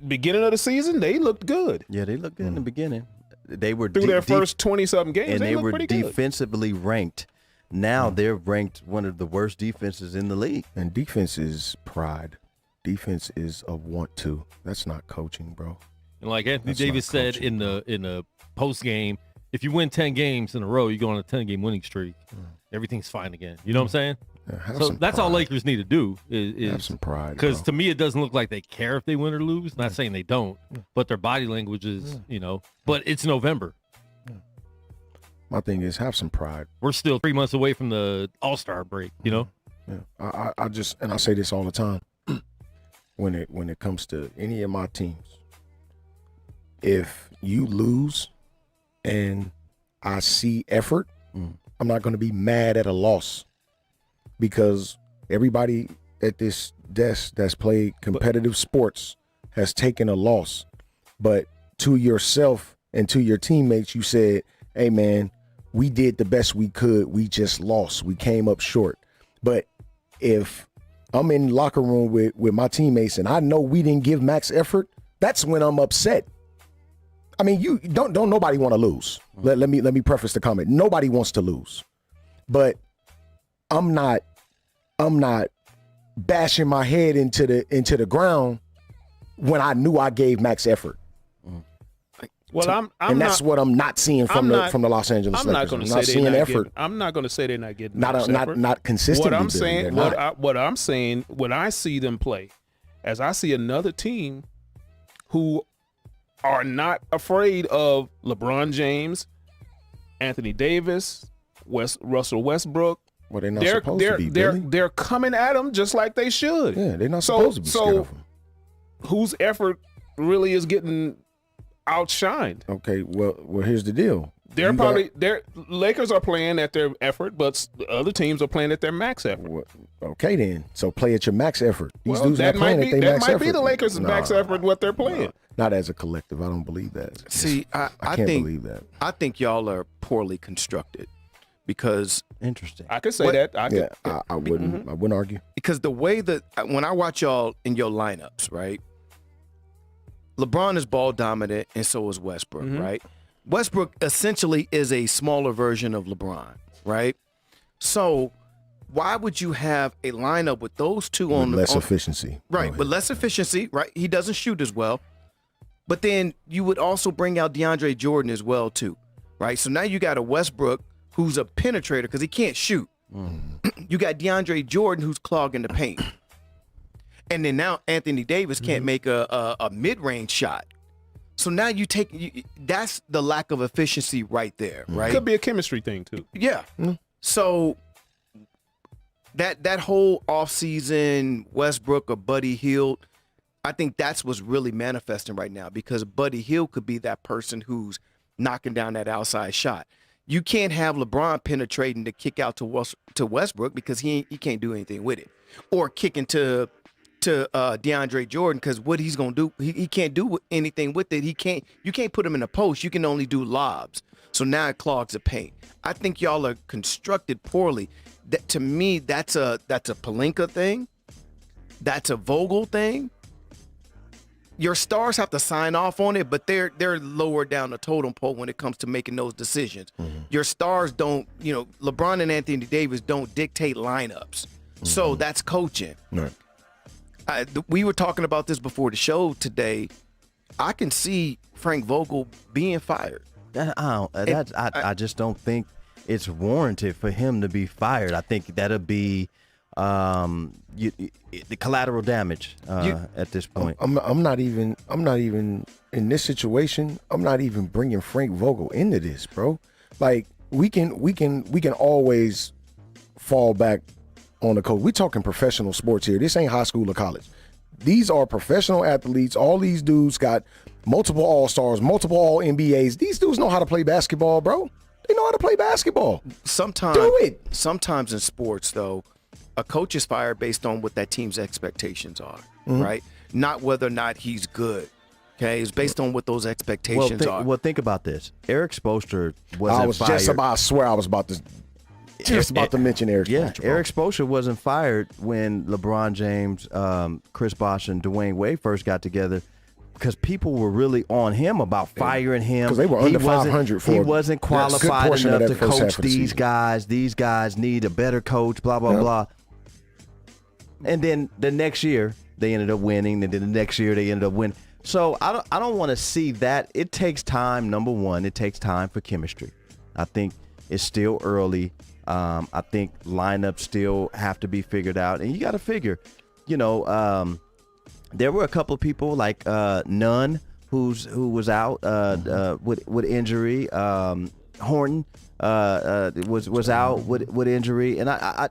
beginning of the season they looked good. yeah, they looked good in the beginning. They were Through their first 20-something games, and they looked were pretty good. defensively ranked. Now they're ranked one of the worst defenses in the league. And defense is pride. Defense is a want to. That's not coaching, bro. And like Anthony That's Davis not said coaching, in the post game, if you win 10 games in a row, you go on a 10-game winning streak. Everything's fine again. You know what I'm saying? Yeah, So that's all Lakers need to do Have is some pride. because bro. to me it doesn't look like they care if they win or lose. Not saying they don't, but their body language is, But it's November. My thing is have some pride. We're still 3 months away from the All-Star break. Yeah. I just, and I say this all the time. when it comes to any of my teams, if you lose and I see effort, I'm not going to be mad at a loss, because everybody at this desk that's played competitive sports has taken a loss. But to yourself and to your teammates, you said, hey man, we did the best we could. We just lost. We came up short. But if I'm in the locker room with my teammates and I know we didn't give max effort, that's when I'm upset. I mean, you don't nobody want to lose. Let me preface the comment. Nobody wants to lose. But I'm not bashing my head into the ground when I knew I gave max effort. Well, I'm and that's not, what I'm not seeing from I'm the Los Angeles I'm Lakers. not going to I'm say not they're seeing not effort. getting. I'm not going to say they're not getting Not effort. not consistently. What I'm Billy, saying, they're not. what I'm saying, when I see them play, as I see another team who are not afraid of LeBron James, Anthony Davis, Russell Westbrook. Well, they're not supposed to be. Billy. They're coming at them just like they should. Yeah, they're not supposed to be scared of them. Whose effort really is getting outshined? Okay, well, here's the deal. They're Lakers are playing at their effort, but the other teams are playing at their max effort. Okay, then. So play at your max effort. These dudes that not playing at their max effort. That might be the Lakers' max effort, what they're playing. Not as a collective. I don't believe that. See, I can't think, believe that. I think y'all are poorly constructed because Interesting. I could say that. I wouldn't. I wouldn't argue. because the way that when I watch y'all in your lineups, right? LeBron is ball dominant, and so is Westbrook, right? Westbrook essentially is a smaller version of LeBron, right? So why would you have a lineup with those two on Less on, efficiency. right? But less efficiency, right? He doesn't shoot as well. But then you would also bring out DeAndre Jordan as well too, right? So now you got a Westbrook who's a penetrator because he can't shoot. You got DeAndre Jordan who's clogging the paint. And then now Anthony Davis can't make a mid-range shot. So now that's the lack of efficiency right there, right? Could be a chemistry thing too. Yeah. So that whole offseason Westbrook or Buddy Hield, I think that's what's really manifesting right now because Buddy Hield could be that person who's knocking down that outside shot. You can't have LeBron penetrating to kick out to Westbrook because he can't do anything with it, or kicking to DeAndre Jordan because what he's gonna do, he can't do anything with it. You can't put him in a post. You can only do lobs. So now it clogs the paint. I think y'all are constructed poorly. That to me, that's a Pelinka thing. That's a Vogel thing. Your stars have to sign off on it, but they're lower down the totem pole when it comes to making those decisions. Your stars don't, LeBron and Anthony Davis don't dictate lineups. So that's coaching. Right. We were talking about this before the show today. I can see Frank Vogel being fired. I just don't think it's warranted for him to be fired. I think that'll be the collateral damage at this point. I'm not even in this situation. I'm not even bringing Frank Vogel into this, bro. Like we can always fall back on the coach. We're talking professional sports here. This ain't high school or college. These are professional athletes. All these dudes got multiple All-Stars, multiple All-NBAs. These dudes know how to play basketball, bro. They know how to play basketball. Sometimes in sports, though, a coach is fired based on what that team's expectations are, right? Not whether or not he's good. Okay, it's based on what those expectations are. Well, think about this. Eric Spoelstra wasn't fired. I swear I was about to mention Eric Spoelstra. Eric Spoelstra wasn't fired when LeBron James, Chris Bosh, and Dwayne Wade first got together because people were really on him about firing him. Because they were under 500 for he wasn't qualified enough to coach these guys. These guys need a better coach, blah, blah, blah. And then the next year, they ended up winning. And then the next year, they ended up winning. So I don't want to see that. It takes time, number one. It takes time for chemistry. I think it's still early. I think lineups still have to be figured out. And you got to figure, there were a couple of people like Nunn, who was out with injury. Horton was out with injury. And I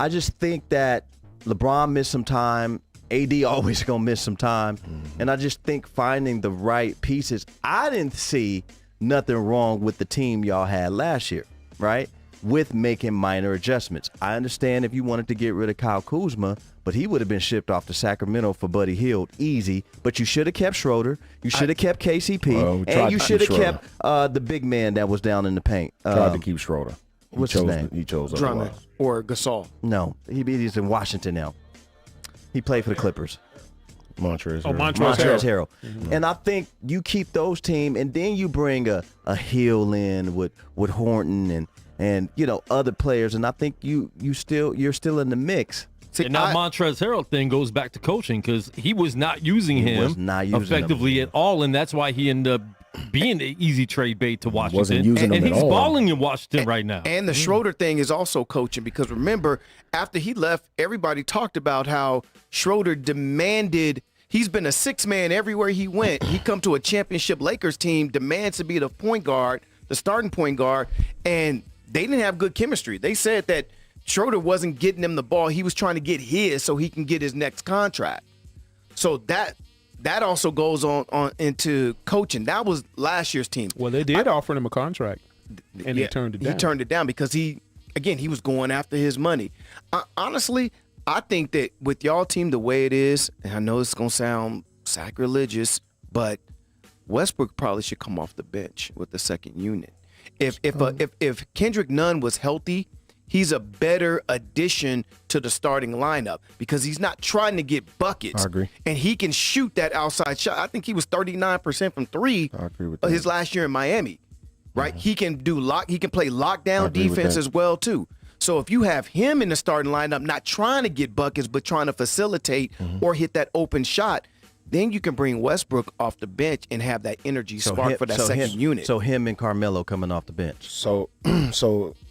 just think that LeBron missed some time. AD always going to miss some time. And I just think finding the right pieces. I didn't see nothing wrong with the team y'all had last year, right? With making minor adjustments. I understand if you wanted to get rid of Kyle Kuzma, but he would have been shipped off to Sacramento for Buddy Hield easy. But you should have kept Schroeder. You should have kept KCP. And you should have kept the big man that was down in the paint. Tried to keep Schroeder. What's his name? He chose Drummond or Gasol. No, he's in Washington now. He played for the Clippers. Montrezl Harrell. And I think you keep those team, and then you bring a Hill in with Horton and other players, and I think you're still in the mix. See, and that Montrezl Harrell thing goes back to coaching because he was not using him effectively at all, and that's why he ended up being the easy trade bait to Washington. Wasn't using and them at he's all. balling in Washington right now. And the Schroeder thing is also coaching because remember, after he left, everybody talked about how Schroeder demanded. He's been a six man everywhere he went. He come to a championship Lakers team, demands to be the point guard, the starting point guard, and they didn't have good chemistry. They said that Schroeder wasn't getting him the ball. He was trying to get his so he can get his next contract. So that also goes on into coaching. That was last year's team. Well, they did offer him a contract, and he turned it down. He turned it down because he was going after his money. Honestly, I think that with y'all team the way it is, and I know it's gonna sound sacrilegious, but Westbrook probably should come off the bench with the second unit. If Kendrick Nunn was healthy, he's a better addition to the starting lineup because he's not trying to get buckets. I agree. And he can shoot that outside shot. I think he was 39% from three I agree with that. his last year in Miami. Right? He can he can play I lockdown agree with defense that. as well too. So if you have him in the starting lineup, not trying to get buckets, but trying to facilitate or hit that open shot, then you can bring Westbrook off the bench and have that energy spark for that second unit. So him and Carmelo coming off the bench. So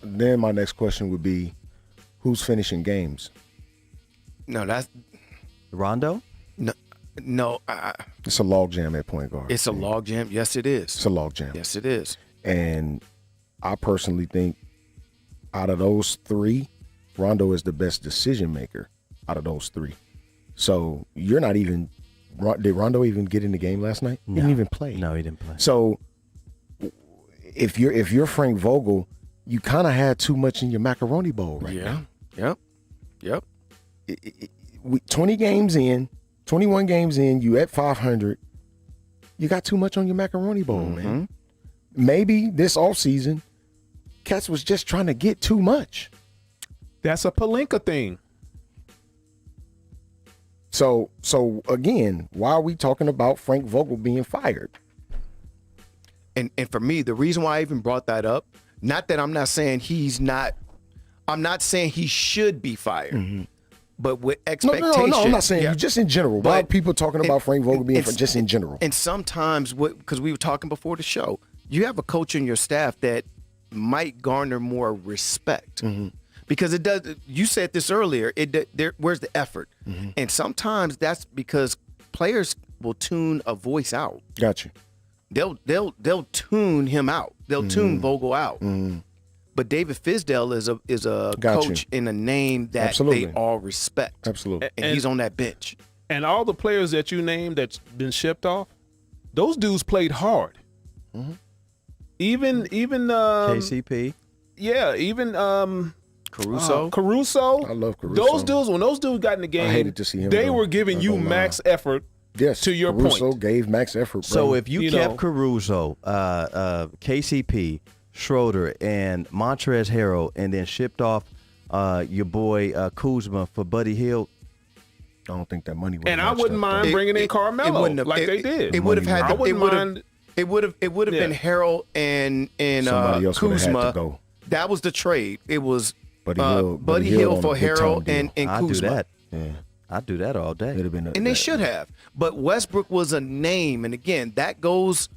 then my next question would be, who's finishing games? No, that's Rondo? no. It's a logjam at point guard. It's a logjam. Yes, it is. It's a logjam. Yes, it is. And I personally think out of those three, Rondo is the best decision maker out of those three. So you're not even. Did Rondo even get in the game last night? He didn't even play. No, he didn't play. So if you're Frank Vogel, you kind of had too much in your macaroni bowl right now. Yep. 21 games in, you at 500. You got too much on your macaroni bowl, man. Maybe this offseason, Cats was just trying to get too much. That's a Pelinka thing. So again, why are we talking about Frank Vogel being fired? And for me, the reason why I even brought that up, not that I'm not saying I'm not saying he should be fired, but with expectation. No, I'm not saying yeah. you. Just in general. Why are But- people talking about Frank Vogel being fired? Just in general? And sometimes, because we were talking before the show, you have a coach in your staff that might garner more respect. Because it does. You said this earlier. Where's the effort? And sometimes that's because players will tune a voice out. Got you. They'll tune him out. They'll tune Vogel out. But David Fizdale is a Got coach you. in a name that Absolutely. they all respect. Absolutely. And he's on that bench. And all the players that you named that's been shipped off, those dudes played hard. Even KCP. yeah, even Caruso. Caruso. I love Caruso. Those dudes, when those dudes got in the game, hated to see him they go. were giving Not you gonna lie. max effort. Yes. To your Caruso point. gave max effort, bro. So if you kept know. Caruso, KCP, Schroeder, and Montrezl Harrell, and then shipped off your boy Kuzma for Buddy Hield, I don't think that money would And I matched wouldn't up, mind though. bringing in Carmelo like they did. It would have had. I wouldn't mind. It would have been Yeah. Harold and Somebody else would have Kuzma. had to go. That was the trade. It was Buddy Buddy Hield Hield on for a big time Harold deal. and I'd do Kuzma. that. Yeah. I'd do that all day. It'd have been And they should have. But Westbrook was a name, and again, that goes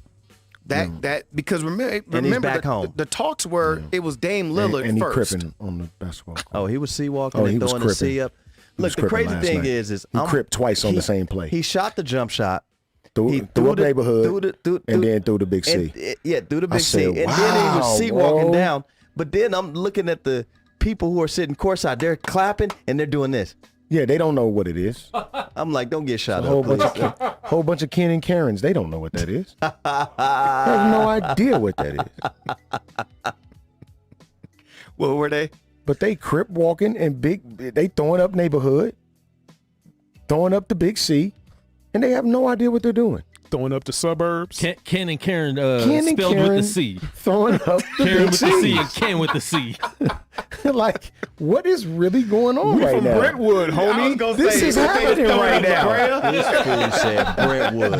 that because remember back home. the talks were it was Dame Lillard and he first. cripping on the basketball court. Oh, he was sea walking Oh, and he was throwing the sea cripping. up. He was Look, the cripping crazy last thing night. is He cripped twice on the same play. He shot the jump shot. Threw He up the neighborhood and then threw the big C. Through the I big C. said, And then he was wow, sea walking bro. down. But then I'm looking at the people who are sitting courtside. They're clapping and they're doing this. Yeah, they don't know what it is. I'm like, don't get shot A whole up, bunch please. of whole bunch of Ken and Karens. They don't know what that is. They have no idea what that is. What were they? But they crip walking and they throwing up neighborhood, throwing up the big C, and they have no idea what they're doing. Throwing up the suburbs. Ken and Karen Ken and spelled Karen with the C. throwing up the Karen big with the C C. and Ken with the C. Like, what is really going on We right from now? Brentwood, homie. This is happening right now. This fool said Brentwood.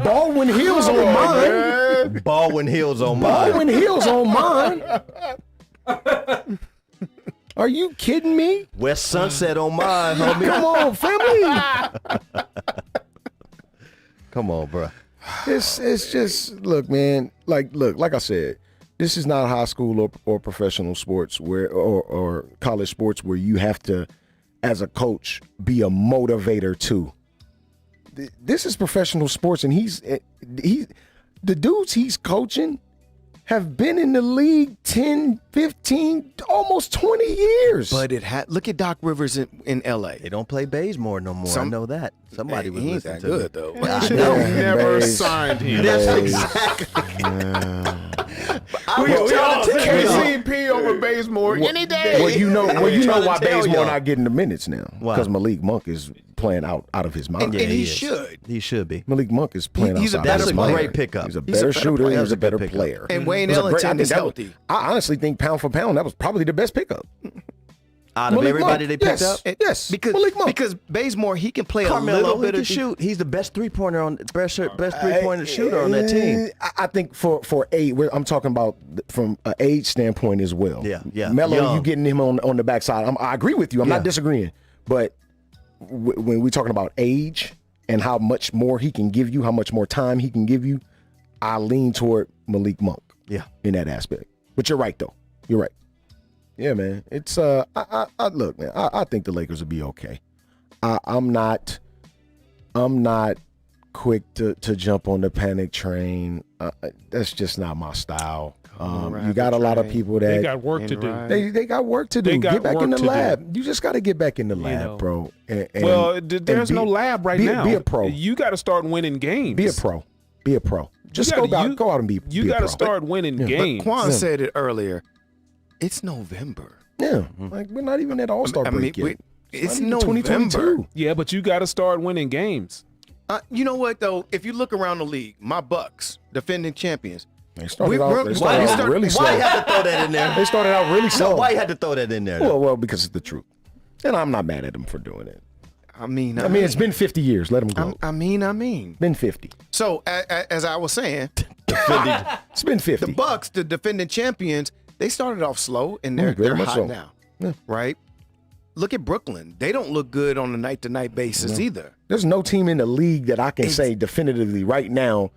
Baldwin Hills on mine. Baldwin Hills on mine. Baldwin Hills on mine. Are you kidding me? West Sunset on mine, homie. Come on, family. Come on, bro. It's just look, man. Like I said, this is not high school or professional sports or college sports where you have to, as a coach, be a motivator too. This is professional sports, and the dudes he's coaching have been in the league 10, 15, almost 20 years. But look at Doc Rivers in L.A. They don't play Bazemore no more. I know that. Somebody was he ain't listening that to good, me. though. I Should know. have never Baze. signed him. KCP over Bazemore any day. Well, you know why tell Bazemore y'all. not getting the minutes now? Why? Because Malik Monk is playing out of his mind. And he should. He should be. Malik Monk is playing He's a outside better of his mind. player. Great pickup. He's a He's a better better shooter. player. He's a better Good pickup. player. And Wayne It was a great- I Ellington think is that was- healthy. I honestly think pound for pound, that was probably the best pickup. Out of Malik everybody Monk, they picked yes. up, Yes, Because Malik Monk. because Bazemore, he can play a Carmelo, little he bit can of shoot. He's the best three-pointer best three-pointer shooter on that team. I think for age, I'm talking about from an age standpoint as well. Yeah. Melo, Young. you getting him on the backside. I agree with you. I'm not disagreeing. But when we're talking about age and how much more he can give you, how much more time he can give you, I lean toward Malik Monk. Yeah. In that aspect. But you're right though. You're right. Yeah, man. It's I look, man. I think the Lakers will be okay. I'm not quick to jump on the panic train. That's just not my style. You got a lot of people that They got work to do. they got work to do. They got Get back in work the to lab. You just got to get back in the lab, know. bro. And There's be- no lab right be, now. Be a pro. You got to start winning games. Be a pro. Be a pro. Just gotta- go out and be. You be a got to pro. start winning games. But Quan said it earlier. It's November. Yeah, like we're not even at All Star I mean, break yet. it's not even November. Yeah, but you got to start winning games. You know what though? If you look around the league, my Bucks, defending champions, They started We- out, we're- they why started you out start- really slow. Why you had to throw that in there? They started out really slow. No, why you had to throw that in there? though? Well, because it's the truth, and I'm not mad at them for doing it. I mean, It's been 50 years. Let them go. I mean. Been 50. So as I was saying, It's been 50. the Bucks, the defending champions, they started off slow and they're very much hot so. now, Yeah. right? Look at Brooklyn; they don't look good on a night-to-night basis either. There's no team in the league that I can say definitively right now,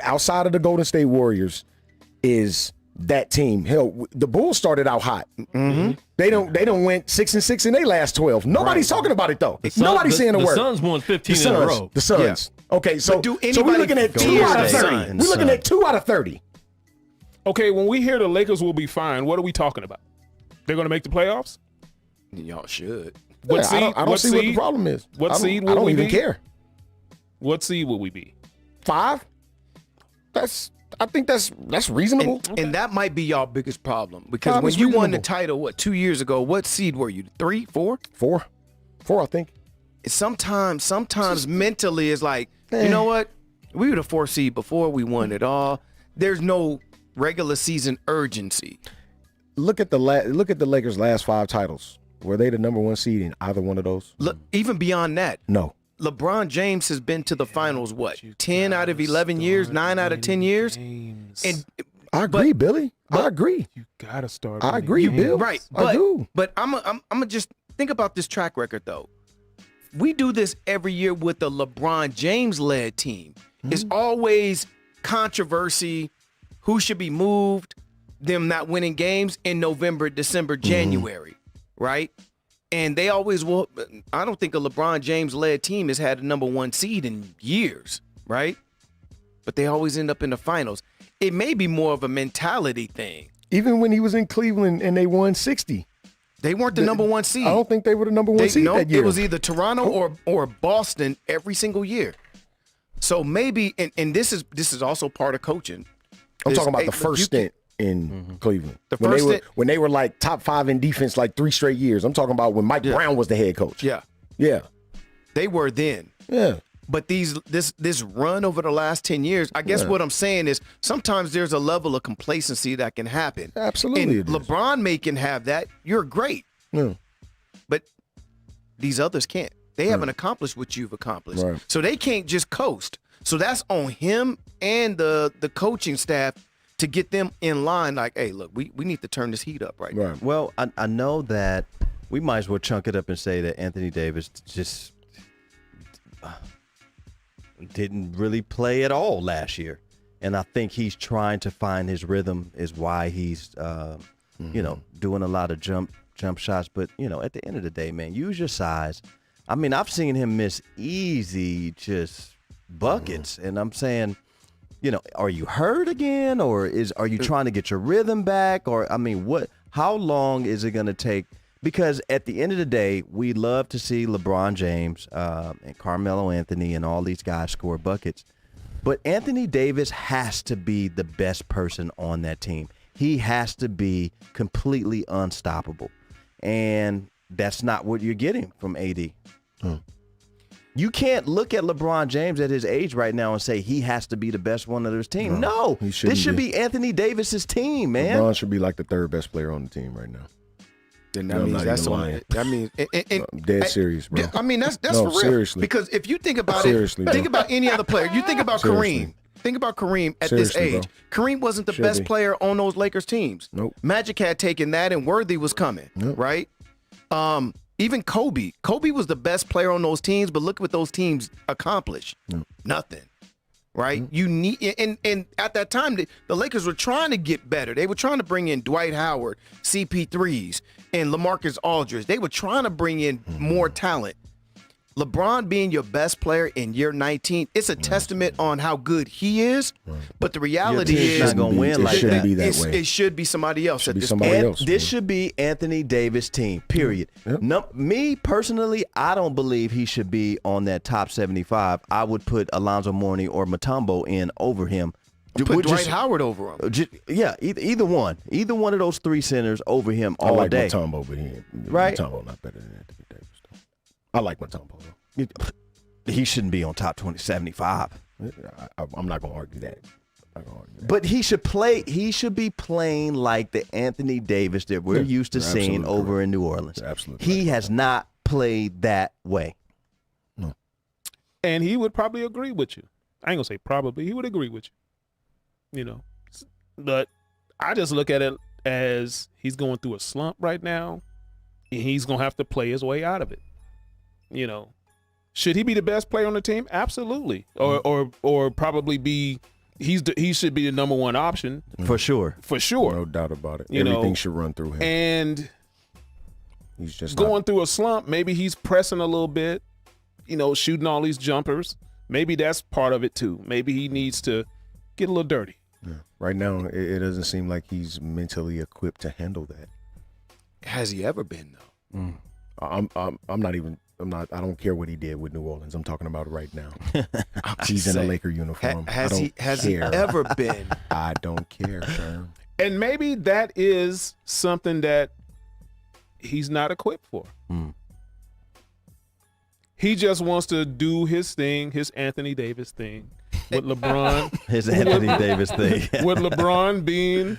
outside of the Golden State Warriors, is that team. Hell, the Bulls started out hot. Mm-hmm. They don't went 6-6 in their last 12. Nobody's talking about it though. Nobody's saying a the word. Suns won 15 the in a Suns. row. The Suns. Okay, so do so we're anybody looking at fear 2 out of the 30. Suns? We're looking at 2 out of 30. Okay, when we hear the Lakers will be fine, what are we talking about? They're going to make the playoffs? Y'all should. What Yeah, seed? I don't what see what the seed? problem is. What I don't- seed I will don't we even be? care. What seed will we be? 5? I think that's reasonable. And that might be y'all biggest problem because Five when is you won the reasonable. title, 2 years ago, what seed were you? 3, 4? 4, I think. Sometimes mentally it's like, you know what? We were the 4th seed before we won it all. There's no regular season urgency. Look at the Lakers' last 5 titles. Were they the number 1 seed in either one of those? Look, even beyond that, No. LeBron James has been to the finals, 10 out of 11 years, 9 out of 10 years? And I agree, Billy. I agree. You got to start. I winning agree, games. Bill. right, I do. but I'm gonna just think about this track record though. We do this every year with the LeBron James led team. It's always controversy, who should be moved, them not winning games in November, December, January, right? And they always will. I don't think a LeBron James led team has had a number 1 seed in years, right? But they always end up in the finals. It may be more of a mentality thing. Even when he was in Cleveland and they won 60. They weren't the number 1 seed. I don't think they were the number 1 seed No, that year. it was either Toronto or Boston every single year. So maybe, and this is also part of coaching. I'm talking about Hey, the look, first you stint in Cleveland. The when first they were stint- when they were like top 5 in defense like 3 straight years. I'm talking about when Mike Brown was the head coach. Yeah, Yeah. they were then. Yeah. But this run over the last 10 years, I guess what I'm saying is sometimes there's a level of complacency that can happen. Absolutely And it is. LeBron can have that. You're great. Yeah. But these others can't. They haven't accomplished what you've accomplished. Right. So they can't just coast. So that's on him and the coaching staff to get them in line like, hey, look, we need to turn this heat up right now. Right. Well, I know that we might as well chunk it up and say that Anthony Davis just didn't really play at all last year. And I think he's trying to find his rhythm is why he's, doing a lot of jump shots. But, at the end of the day, man, use your size. I mean, I've seen him miss easy just buckets. And I'm saying, are you hurt again? Or are you trying to get your rhythm back? Or, I mean, how long is it going to take? Because at the end of the day, we love to see LeBron James and Carmelo Anthony and all these guys score buckets. But Anthony Davis has to be the best person on that team. He has to be completely unstoppable. And that's not what you're getting from AD. You can't look at LeBron James at his age right now and say he has to be the best one of his team. No, this should be Anthony Davis's team, man. LeBron should be like the third best player on the team right now. Then that means that's that means I'm dead serious, bro. I mean that's No, for real. seriously. Because if you think about Seriously, think bro. about any other player. You think about Seriously. Kareem. Think about Kareem at Seriously, this age. Kareem wasn't the Should best be. player on those Lakers teams. Nope. Magic had taken that, and Worthy was coming, Yep. right? Even Kobe. Kobe was the best player on those teams, but look what those teams accomplished. Nothing. Right? You need and at that time the Lakers were trying to get better. They were trying to bring in Dwight Howard, CP3s, and LaMarcus Aldridge. They were trying to bring in more talent. LeBron being your best player in year 19, it's a testament on how good he is. But the reality team's is not gonna win it like shouldn't that. be that way. It should be somebody else at be this somebody point. else. This should be Anthony Davis' team, period. Yep. No, me personally, I don't believe he should be on that top 75. I would put Alonzo Mourning or Mutombo in over him. Put Would Dwight just- Howard over him. Either one. Either one of those three centers over him I all like day. Mutombo, but he ain't. Right? Mutombo not better than Anthony Davis, though. I like Mutombo, though. He shouldn't be on top 75. I'm not gonna argue that. But he should play. He should be playing like the Anthony Davis that we're used to you're seeing absolutely over correct. in New Orleans. You're absolutely He right. has not played that way. And he would probably agree with you. I ain't gonna say probably. He would agree with you. But I just look at it as he's going through a slump right now, and he's gonna have to play his way out of it. Should he be the best player on the team? Absolutely. Or probably be. He should be the number one option For sure. for sure. No doubt about it. You know, Everything should run through him. And He's just going through a slump, maybe he's pressing a little bit, shooting all these jumpers. Maybe that's part of it too. Maybe he needs to get a little dirty. right now. It doesn't seem like he's mentally equipped to handle that. Has he ever been though? I don't care what he did with New Orleans. I'm talking about right now. He's in a Laker uniform. Has he care. ever been? I don't care, sir. And maybe that is something that he's not equipped for. He just wants to do his thing, his Anthony Davis thing, with LeBron. His Anthony Davis thing. With LeBron being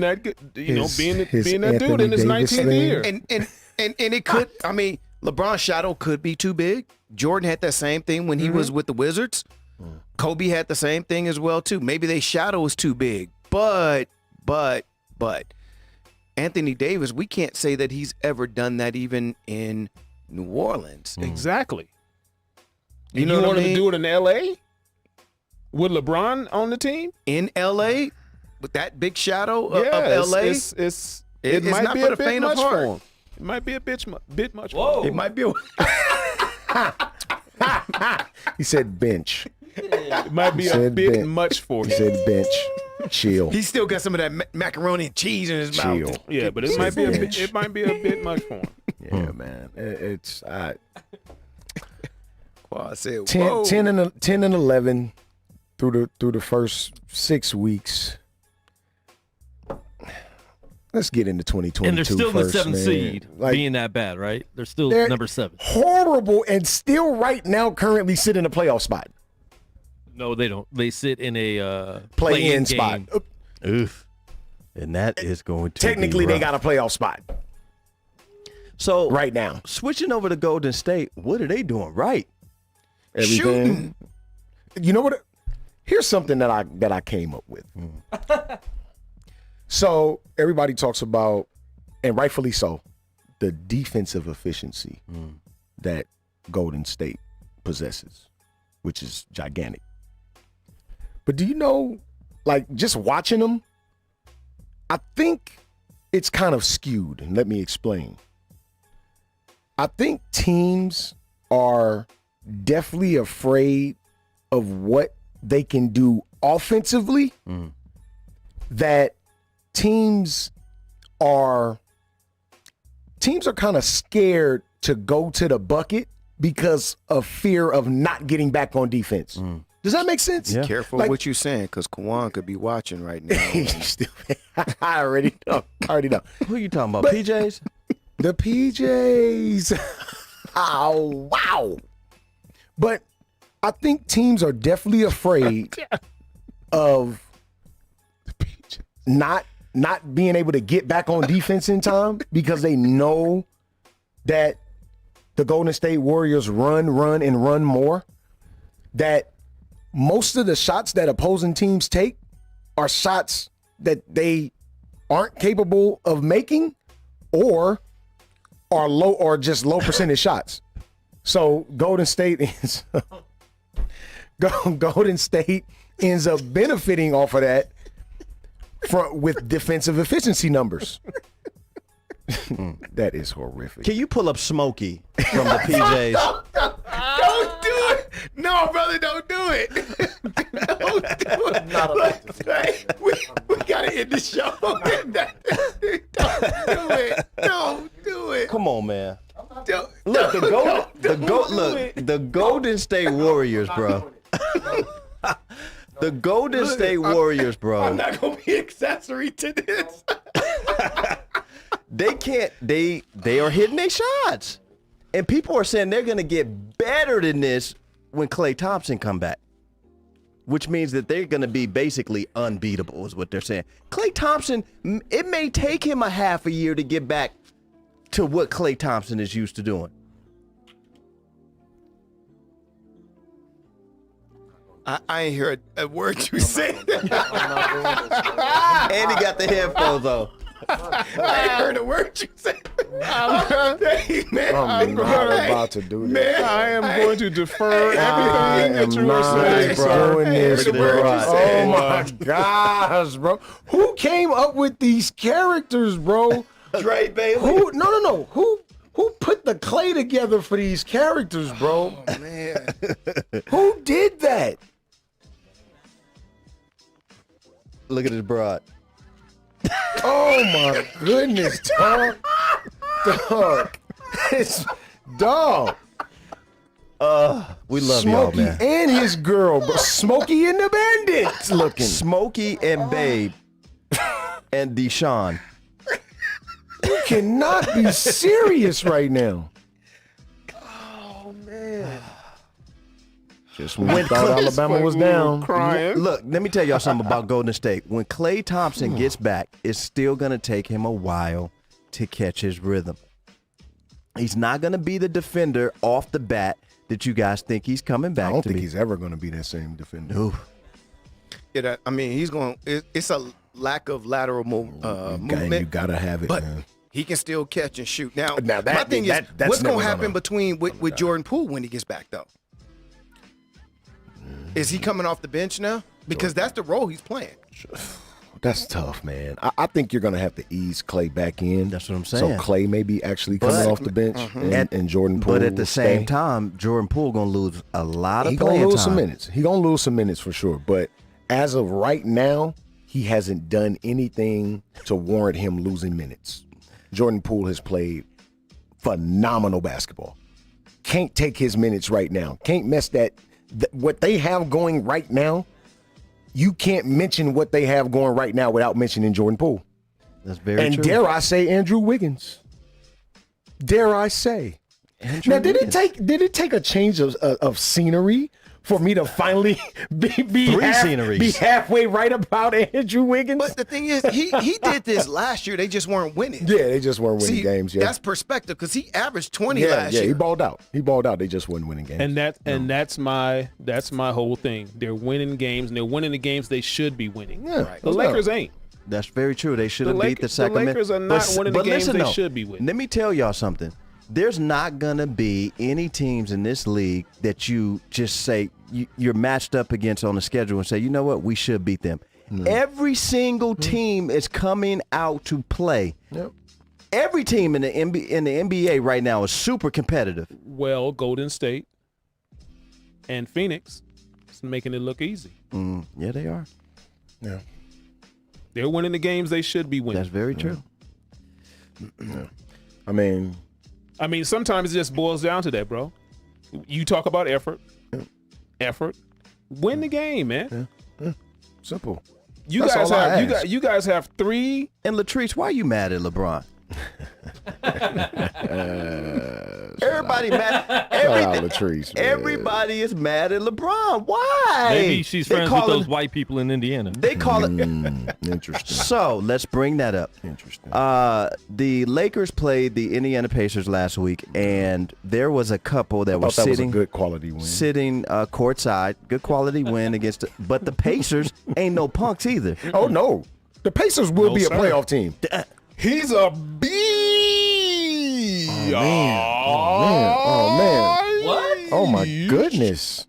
that good, being that dude Anthony in his Davis 19th thing. year. And it could. I mean, LeBron's shadow could be too big. Jordan had that same thing when he was with the Wizards. Kobe had the same thing as well too. Maybe their shadow was too big, but Anthony Davis, we can't say that he's ever done that even in New Orleans. Exactly. You You know what I wanted mean? to do it in L.A. with LeBron on the team? In LA, with that big shadow of Yeah, LA, it it's might not be for a the bit faint of much heart. for him. It might be a bit much. For him. it might be. He said bench. It might be a Said bit bench. much for He him. said bench. Chill. He still got some of that macaroni and cheese in his Chill. mouth. Yeah, but it Said might be a bench. bit. It might be a bit much for him. Yeah, man. It's Well, I said, 10, whoa. 10 and 11 through the first 6 weeks. Let's get into 2022 And they're still in the first, seventh man. seed, Like, being that bad, right? They're still They're- number 7. horrible and still right now currently sit in a playoff spot. No, they don't. They sit in a Play-in play-in spot. game. Oof. And that is going to Technically, be they rough. got a playoff spot So right now. switching over to Golden State, what are they doing right? Everything. You know what? Here's something that I came up with. So everybody talks about, and rightfully so, the defensive efficiency that Golden State possesses. which is gigantic. But do you know, like, just watching them, I think it's kind of skewed. And let me explain. I think teams are definitely afraid of what they can do offensively, that teams are kind of scared to go to the bucket because of fear of not getting back on defense. Does that make sense? Yeah. Careful Like- what you're saying, because Kawhi could be watching right now. I already know. Who you talking about? But- PJs? The PJs. Oh, wow. But I think teams are definitely afraid of not being able to get back on defense in time because they know that the Golden State Warriors run more, that most of the shots that opposing teams take are shots that they aren't capable of making or are low or just low percentage shots. So Golden State ends up benefiting off of that with defensive efficiency numbers. That is horrific. Can you pull up Smokey from the PJs? Don't do it. No, brother, don't do it. Don't do it. We gotta end the show. Don't do it. Don't do it. Come on, man. Don't, Look, the Golden State Warriors, bro. The Golden State Warriors, bro. I'm not gonna be accessory to this. They can't. They are hitting their shots, and people are saying they're gonna get better than this when Klay Thompson come back, which means that they're gonna be basically unbeatable, is what they're saying. Klay Thompson, it may take him a half a year to get back to what Klay Thompson is used to doing. I ain't hear a word you said. And he got the headphones on. I ain't heard a word you said. Hey, man, I'm not about to do this. I am going to defer everything that you are saying, bro. doing this, Look at bro. this, Oh my gosh, bro. Who came up with these characters, bro? Dre Bailey. Who? No. Who put the clay together for these characters, bro? Oh, man. Who did that? Look at this broad. Oh my goodness, dog. Dog. It's dog. We love y'all, Smokey man. and his girl, but Smokey and the Bandits looking. Smokey and Babe and Deshaun. You cannot be serious right now. Oh, man. Just when you thought Alabama was down. Crying. Look, let me tell y'all something about Golden State. When Klay Thompson gets back, it's still going to take him a while to catch his rhythm. He's not going to be the defender off the bat that you guys think he's coming back I don't to think be. he's ever going to be that same defender. Ooh. Yeah, I mean, he's going. It's a lack of lateral And movement. you got to have it, But man. he can still catch and shoot. Now Now my thing is, that's what's never going to happen gonna- between with Jordan Poole when he gets back, though? Is he coming off the bench now? Because that's the role he's playing. That's tough, man. I think you're going to have to ease Clay back in. That's what I'm saying. So Clay may be actually coming But- off the bench and Jordan Poole. But at the same stay. time, Jordan Poole going to lose a lot of He gonna playing lose time. some minutes. He gonna lose some minutes for sure. But as of right now, he hasn't done anything to warrant him losing minutes. Jordan Poole has played phenomenal basketball. Can't take his minutes right now. Can't mess that. What they have going right now, you can't mention what they have going right now without mentioning Jordan Poole. That's very And true. dare I say Andrew Wiggins? Dare I say? Andrew Now, did Wiggins. it take a change of scenery for me to finally be halfway right about Andrew Wiggins? But the thing is, he did this last year. They just weren't winning. Yeah, they just weren't winning See, games. Yeah, that's perspective because he averaged 20 yeah, last he year. balled out. He balled out. They just weren't winning games. And that's my whole thing. They're winning games, and they're winning the games they should be winning. Yeah, The no Lakers doubt. ain't. That's very true. They should have The beat Lakers- the Sacramento. the Lakers are not winning the games listen, they though, should be winning. Let me tell y'all something. there's not gonna be any teams in this league that you just say you're matched up against on the schedule and say, you know what, we should beat them. Every single team is coming out to play. Yep. Every team in the NBA right now is super competitive. Well, Golden State and Phoenix is making it look easy. Yeah, they are. Yeah. They're winning the games they should be winning. That's very true. I mean, sometimes it just boils down to that, bro. You talk about effort. Win the game, man. simple. You That's guys all I have ask. you guys have 3. And Latrice, why are you mad at LeBron? Everybody mad. Shout out Latrice, man. Everybody is mad at LeBron. Why? Maybe she's They friends with call those it- white people in Indiana. They call it. Interesting. So let's bring that up. Interesting. The Lakers played the Indiana Pacers last week, and there was a couple that I was thought that was a sitting good quality win. courtside. Good quality win against. But the Pacers ain't no punks either. Oh no, the Pacers will No, be a sir. playoff team. He's a bee. Oh man. What? Oh my goodness.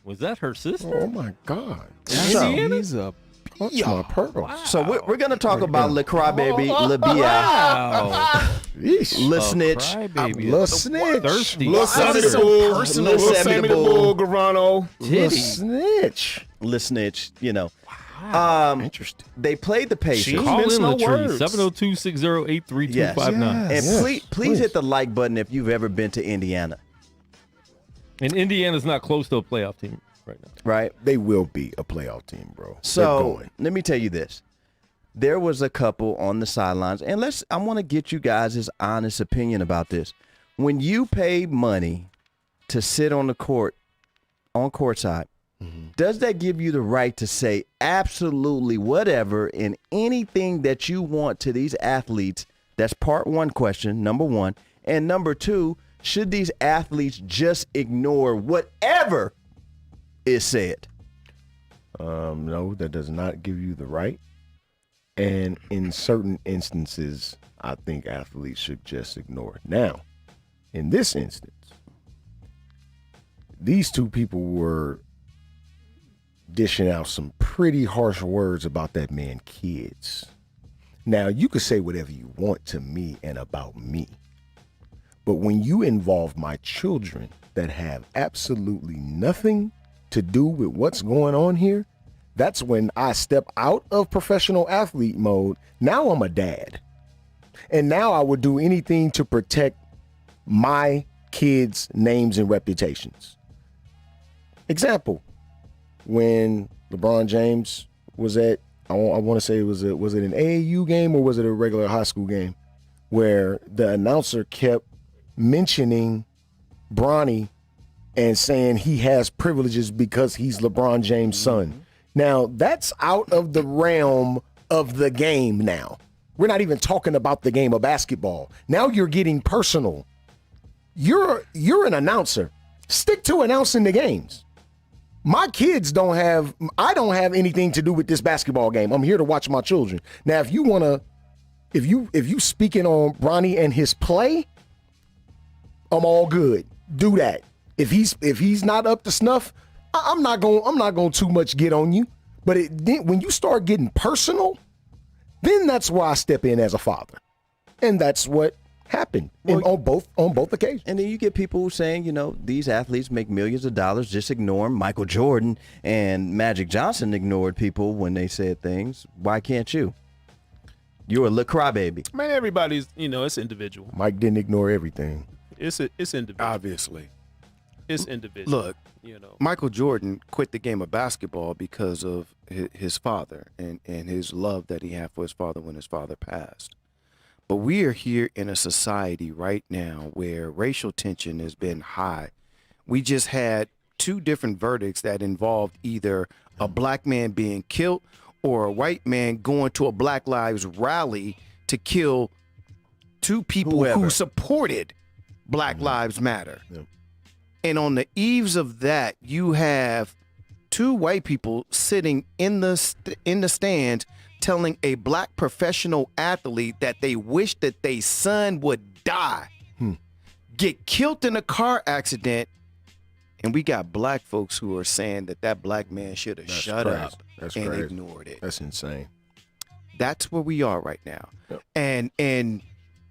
Was that her sister? Oh my God. So, He's a Touch my pearl. so we're gonna talk about Le Crybaby, Le Bia, Wow. Yeesh. Le Snitch. Crybaby. Lil Snitch. Thirsty. Lil Sammy the Bull, personal. Lil Sammy the Bull, Garano. Lil Snitch. Le Snitch. You know, Interesting. they played the Pacers. She- Call Miss in no Latrice, words. 702-608-3259. And Yes. please hit the like button if you've ever been to Indiana. And Indiana's not close to a playoff team right now. Right. They will be a playoff team, bro. They're So going. let me tell you this. There was a couple on the sidelines, and I want to get you guys' honest opinion about this. When you pay money to sit on the court, on courtside, does that give you the right to say absolutely whatever and anything that you want to these athletes? That's part one question, number one. And number two, should these athletes just ignore whatever is said? No, that does not give you the right. And in certain instances, I think athletes should just ignore it. Now, in this instance, these two people were dishing out some pretty harsh words about that man kids. Now, you could say whatever you want to me and about me. But when you involve my children that have absolutely nothing to do with what's going on here, that's when I step out of professional athlete mode. Now I'm a dad. And now I would do anything to protect my kids' names and reputations. Example, when LeBron James was at, I want to say was it an AAU game or was it a regular high school game, where the announcer kept mentioning Bronny and saying he has privileges because he's LeBron James' son. Now, that's out of the realm of the game now. We're not even talking about the game of basketball. Now you're getting personal. You're an announcer. Stick to announcing the games. My kids I don't have anything to do with this basketball game. I'm here to watch my children. Now, if you speaking on Bronny and his play, I'm all good. Do that. If he's not up to snuff, I'm not going too much get on you. But when you start getting personal, then that's where I step in as a father. And that's what happened on both occasions. And then you get people saying, these athletes make millions of dollars. Just ignore them. Michael Jordan and Magic Johnson ignored people when they said things. Why can't you? You're a Le Crybaby. Man, everybody's, it's individual. Mike didn't ignore everything. It's individual. obviously. It's individual. Look, Michael Jordan quit the game of basketball because of his father and his love that he had for his father when his father passed. But we are here in a society right now where racial tension has been high. We just had 2 different verdicts that involved either a black man being killed or a white man going to a Black Lives rally to kill 2 people who supported Black Lives Matter. Yep. And on the eaves of that, you have 2 white people sitting in the stand telling a black professional athlete that they wish that their son would die get killed in a car accident, and we got black folks who are saying that black man should have shut crazy. up That's and crazy. ignored it. That's insane. That's where we are right now. Yep. And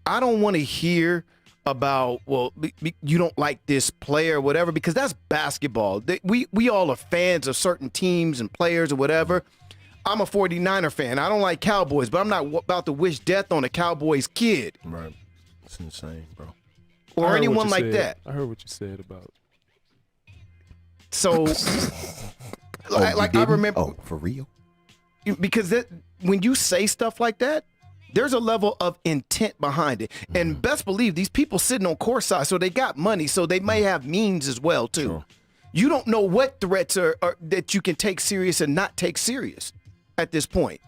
I don't want to hear about, well, you don't like this player or whatever, because that's basketball. We all are fans of certain teams and players or whatever. I'm a 49er fan. I don't like Cowboys, but I'm not about to wish death on a Cowboys kid Right. It's insane, bro. I or heard what anyone you like said. that. I heard what you said about. So, like I remember, Oh, for real? because when you say stuff like that, there's a level of intent behind it. And best believe these people sitting on courtside, so they got money, so they may have means as well too. Sure. You don't know what threats are that you can take serious and not take serious at this point.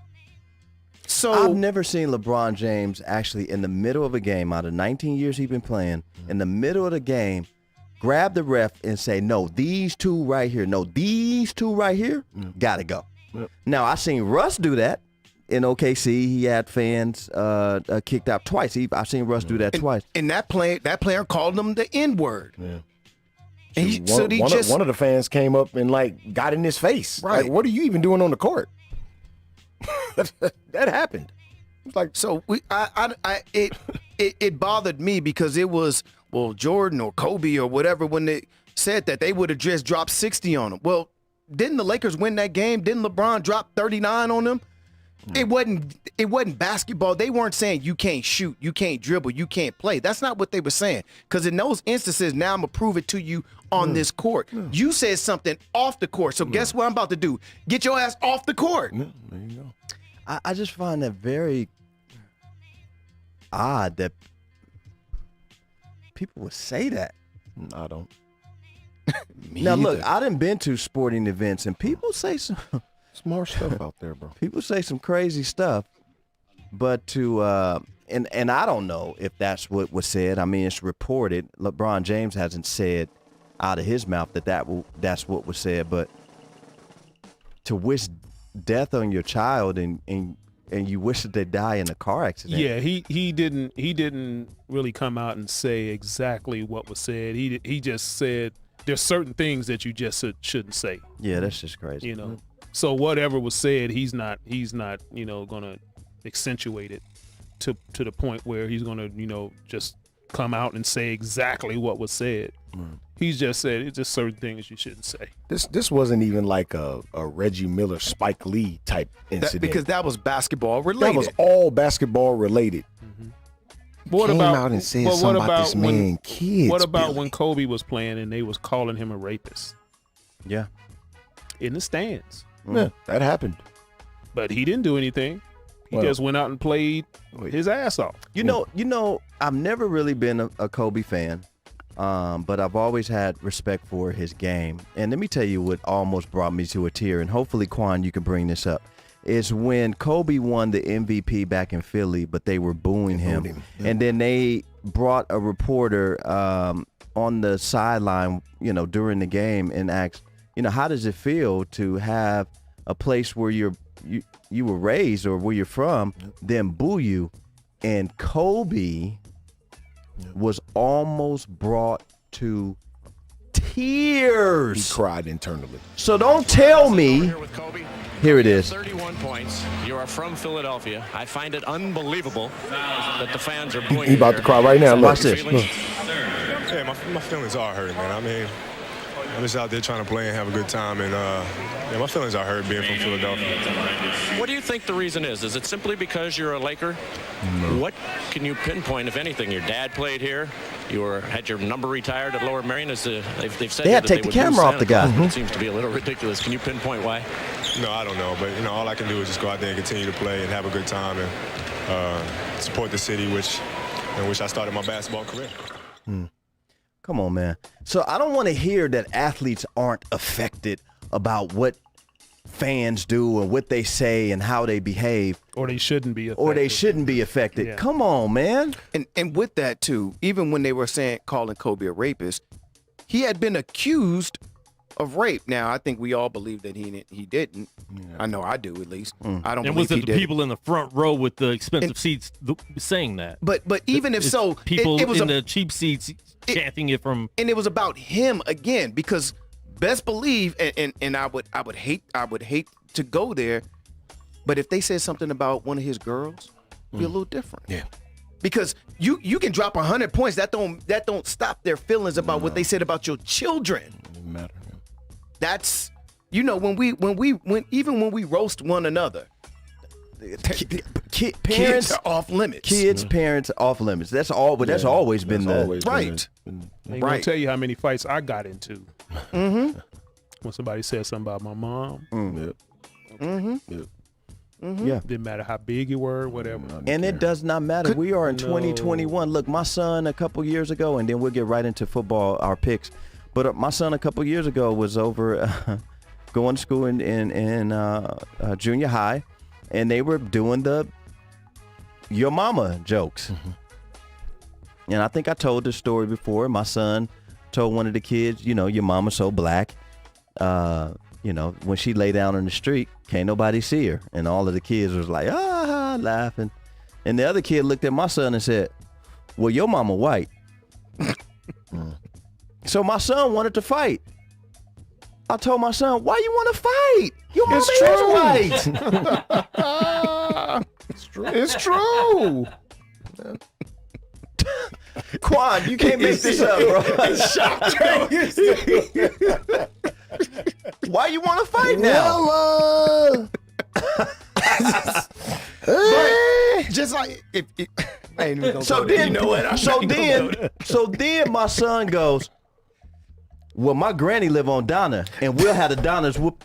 So I've never seen LeBron James actually in the middle of a game, out of 19 years he's been playing, in the middle of the game, grab the ref and say, no, these two right here, gotta go. Yep. Now, I seen Russ do that in OKC. He had fans kicked out twice. I've seen Russ do that twice. and that player called them the N-word. Yeah. And One of the fans came up and like got in his face. Right. Like, what are you even doing on the court? That happened. It's like, So it bothered me because it was, well, Jordan or Kobe or whatever, when they said that they would have just dropped 60 on them. Well, didn't the Lakers win that game? Didn't LeBron drop 39 on them? It wasn't basketball. They weren't saying you can't shoot, you can't dribble, you can't play. That's not what they were saying. Because in those instances, now I'm gonna prove it to you on this court. You said something off the court. So guess what I'm about to do? Get your ass off the court. there you go. I just find that very odd that people would say that. I don't. Now, look, I done been to sporting events, and people say some Smart stuff out there, bro. people say some crazy stuff. But to and I don't know if that's what was said. I mean, it's reported. LeBron James hasn't said out of his mouth that's what was said. But to wish death on your child and you wish that they die in a car accident. Yeah, he didn't really come out and say exactly what was said. He just said there's certain things that you just shouldn't say. Yeah, that's just crazy. You know, so whatever was said, he's not gonna accentuate it to the point where he's gonna just come out and say exactly what was said. He's just said it's just certain things you shouldn't say. This wasn't even like a Reggie Miller, Spike Lee type incident. Because that was basketball that related. was all basketball related. What Came about out and said well, something what about this when- man kids. What about Billy. when Kobe was playing and they was calling him a rapist Yeah. in the stands? Yeah, that happened. But he didn't do anything. He Well- just went out and played his ass off. You know, I've never really been a Kobe fan, but I've always had respect for his game. And let me tell you what almost brought me to a tear, and hopefully, Quan, you can bring this up, is when Kobe won the MVP back in Philly, but they were booing him. And then they brought a reporter on the sideline, during the game and asked, how does it feel to have a place where you were raised or where you're from, then boo you? And Kobe was almost brought to tears. He cried internally. So don't tell me. Here with Kobe. Here it is. 31 points. You are from Philadelphia. I find it unbelievable that the fans are booing He about to cry right now. Look. Watch this. Feelings? Yeah, my feelings are hurt, man. I mean, I'm just out there trying to play and have a good time, and my feelings are hurt being from Philadelphia. What do you think the reason is? Is it simply because you're a Laker? What can you pinpoint, if anything? Your dad played here. You had your number retired at Lower Merion. They've said They had that to take the would boo camera off Santa the guy. Claus, but It seems to be a little ridiculous. Can you pinpoint why? No, I don't know, but all I can do is just go out there and continue to play and have a good time and support the city, in which I started my basketball career. Come on, man. So I don't want to hear that athletes aren't affected about what fans do and what they say and how they behave, Or they shouldn't be. or they affected. shouldn't be affected. Yeah. Come on, man. And with that too, even when they were calling Kobe a rapist, he had been accused of rape. Now, I think we all believe that he didn't. I know I do, at least. I don't And believe was he it the did. people in the front row with the expensive seats saying that? But even if It's so, people it was in the cheap seats chanting it from. and it was about him again, because best believe, and I would hate to go there, but if they said something about one of his girls, it'd be a little different. Yeah. Because you can drop 100 points, that don't stop their feelings about what they said about your children. Doesn't matter. That's, when we roast one another, Parents kids are off limits. Kids, parents off limits. That's all. But that's always been the Right. I ain't gonna Right. tell you how many fights I got into. Mm-hmm. When somebody said something about my mom, yeah. didn't matter how big you were, whatever. And it does not matter. We are in 2021. Look, my son a couple years ago, and then we'll get right into football, our picks. But my son a couple years ago was over going to school in junior high, and they were doing the your mama jokes. And I think I told this story before. My son told one of the kids, your mama's so black. When she lay down in the street, can't nobody see her. And all of the kids was like, laughing. And the other kid looked at my son and said, well, your mama white. So my son wanted to fight. I told my son, why you want to fight? Your mama is white. It's true. Quan, you can't make this up, bro. Why you want to fight now? Just like if I ain't even gonna So go there. then, You know what? so then my son goes, well, my granny live on Donna, and we'll have the Donnas whoop.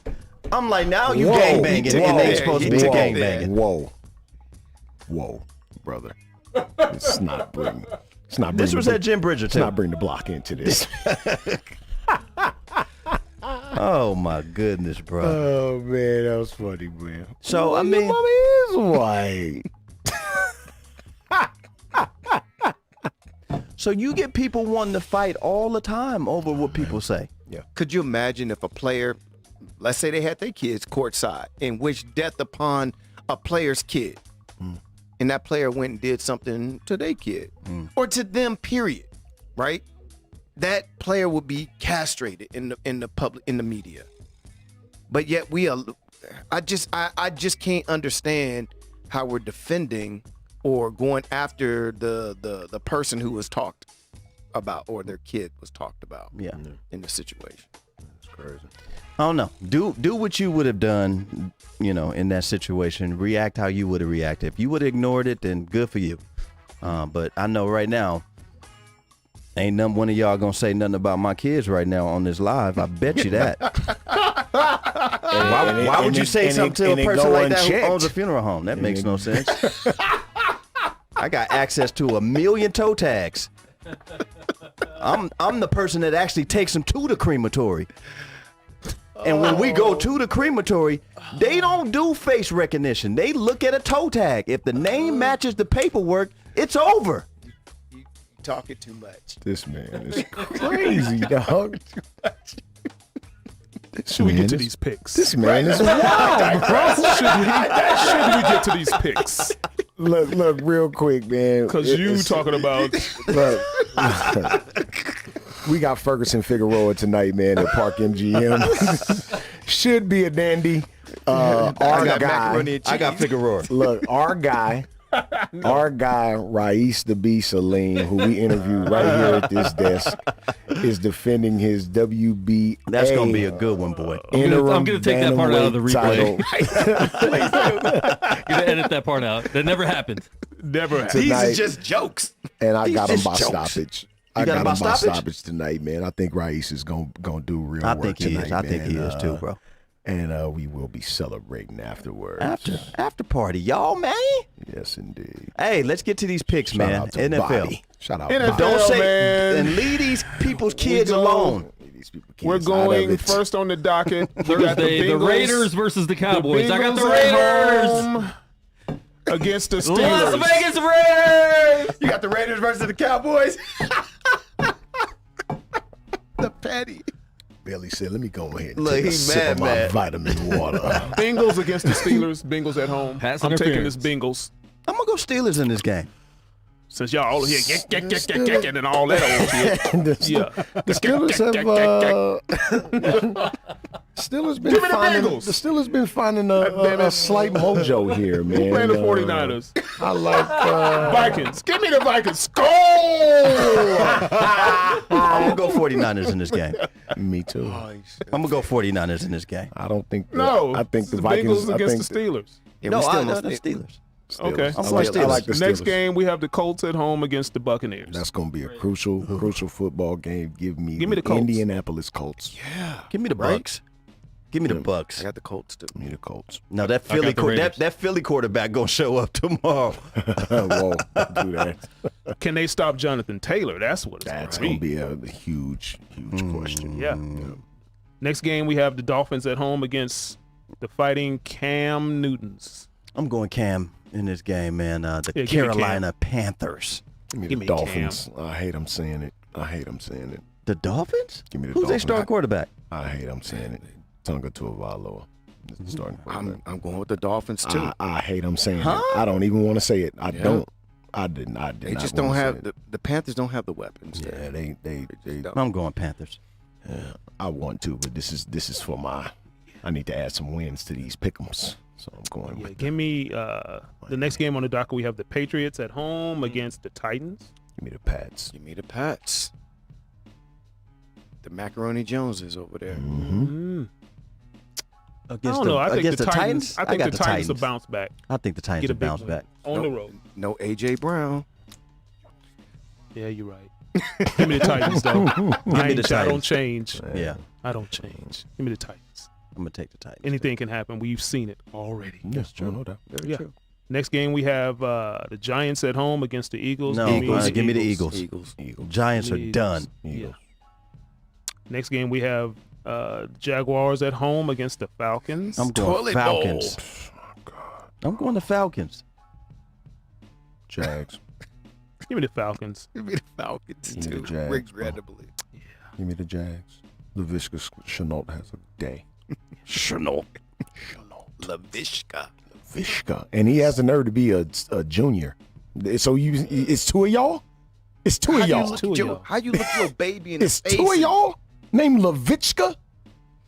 I'm like, now you gang banging, and they supposed to be gang banging. Whoa, brother. It's not bring. It's not. This bring was the- at Jim Let's Bridgerton. not bring the block into this. Oh my goodness, bro. Oh man, that was funny, man. So I mean, Mama is white. so you get people wanting to fight all the time over what people say. Could you imagine if a player, let's say they had their kids courtside, and wished death upon a player's kid, and that player went and did something to their kid, or to them, period, right? That player would be castrated in the public, in the media. But yet I just can't understand how we're defending or going after the person who was talked about, or their kid was talked about. Yeah. In the situation. It's crazy. I don't know. Do what you would have done, in that situation. React how you would have reacted. If you would have ignored it, then good for you. But I know right now, ain't one of y'all gonna say nothing about my kids right now on this live. I bet you that. Why would you say something to a person like that who owns a funeral home? That makes no sense. I got access to 1 million toe tags. I'm the person that actually takes them to the crematory. And when we go to the crematory, they don't do face recognition. They look at a toe tag. If the name matches the paperwork, it's over. You talking too much. This man is crazy, dog. Should we get to these picks? This man is wild, bro. Should we get to these picks? Look, real quick, man. Because you talking about Look, we got Ferguson Figueroa tonight, man, at Park MGM. Should be a dandy. Our guy, I got Figueroa. look, our guy, Rais the B. Salim, who we interviewed right here at this desk, is defending his WBA. That's gonna be a good one, boy. I'm gonna take that part out of the bantamweight replay. title. Gonna edit that part out. That never happened. never happened. These Tonight. are just jokes. And I These got him just by jokes. stoppage. You I got got him him by by stoppage? stoppage tonight, man. I think Rais is gonna do real I work think he tonight, is. I think he man. is too, bro. And we will be celebrating afterwards. After party, y'all, man. Yes, indeed. Hey, let's get to these picks, Shout man. out to NFL. Bobby. Shout out, NFL. Bobby. Don't say man. and leave these people's kids go. alone. These people We're kids out of going it. first on the docket. We got Thursday, the Bengals- Raiders versus the Cowboys. I got the Bengals at Raiders. home against the Las Steelers. Vegas Raiders. You got the Raiders versus the Cowboys. The petty. Billy said, "Let me go ahead and Look, take a he sip of my mad. vitamin water." Bengals against the Steelers. Bengals at home. Pass I'm taking interference. this Bengals. I'm gonna go Steelers in this game. Since y'all all here, and all that old shit. Yeah. The Steelers have Steelers been Give me the finding Bengals. the Steelers been finding damn it. a slight mojo here, man. Who playing the 49ers? I like Vikings. Give me the Vikings. Score! I'm gonna go 49ers in this game. me too. I'm gonna go 49ers in this game. I don't think No. I think the Bengals Vikings against the Steelers. Yeah, No, we still I know don't- the Steelers. Okay. I'm I going like, Steelers. I like the Steelers. Next game, we have the Colts at home against the Buccaneers. That's going to be a crucial football game. Give me the Colts. Indianapolis Colts. Give me the Bucks. Give me the Bucks. I got the Colts too. Give me the Colts. No, that Philly the Raiders. that Philly quarterback gonna show up tomorrow. Whoa, do that. Can they stop Jonathan Taylor? That's what it's That's going going to to be a huge question. Yeah. Next game, we have the Dolphins at home against the Fighting Cam Newtons. I'm going Cam in this game, man. The give me Carolina Panthers. Give me Give the me Dolphins. I hate them saying it. The Dolphins? Give me the Who's their Dolphins. starting quarterback? I hate them saying it. Tonga Tuivasa. Starting quarterback. I'm going with the Dolphins too. I hate them saying it. I don't even want to say it. I don't. I did not. They just don't have the Panthers don't have the weapons. Yeah, they I'm going Panthers. I want to, but this is for my. I need to add some wins to these pick'ems, so I'm going Yeah, with. give me the next game on the docket. We have the Patriots at home against the Titans. Give me the Pats. Give me the Pats. The Macaroni Joneses over there. I Against don't know. I think against the Titans. I think got the Titans will bounce back. I think the Titans Get a will big bounce win. back. On the road. No AJ Brown. Yeah, you're right. Give me the Titans, though. me the I don't Titans. change. Yeah, I don't change. Give me the Titans. I'm gonna take the Titans. Anything can happen. We've seen it already. Yes, true, no doubt. Yeah. Next game we have the Giants at home against the Eagles. No, give me the Eagles. Eagles. Giants are done. Yeah. Next game we have Jaguars at home against the Falcons. I'm going Falcons. I'm going the Falcons. Jags. Give me the Falcons. Give me the Falcons Give me the too. Jags, Regrettably. Give me the Jags. LaVishka Chenault has a day. Chenault. LaVishka. Vishka, and he has the nerve to be a junior. So it's two of y'all. It's two of y'all. How you look your baby in the It's face? two of y'all named LaVishka.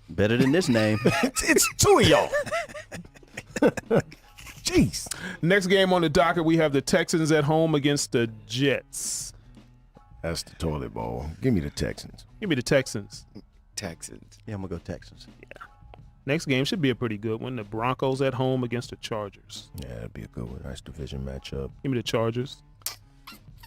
Better than this name. It's two of y'all. Jeez. Next game on the docket we have the Texans at home against the Jets. That's the toilet bowl. Give me the Texans. Give me the Texans. Texans. Yeah, I'm gonna go Texans. Next game should be a pretty good one. The Broncos at home against the Chargers. Yeah, that'd be a good one. Nice division matchup. Give me the Chargers.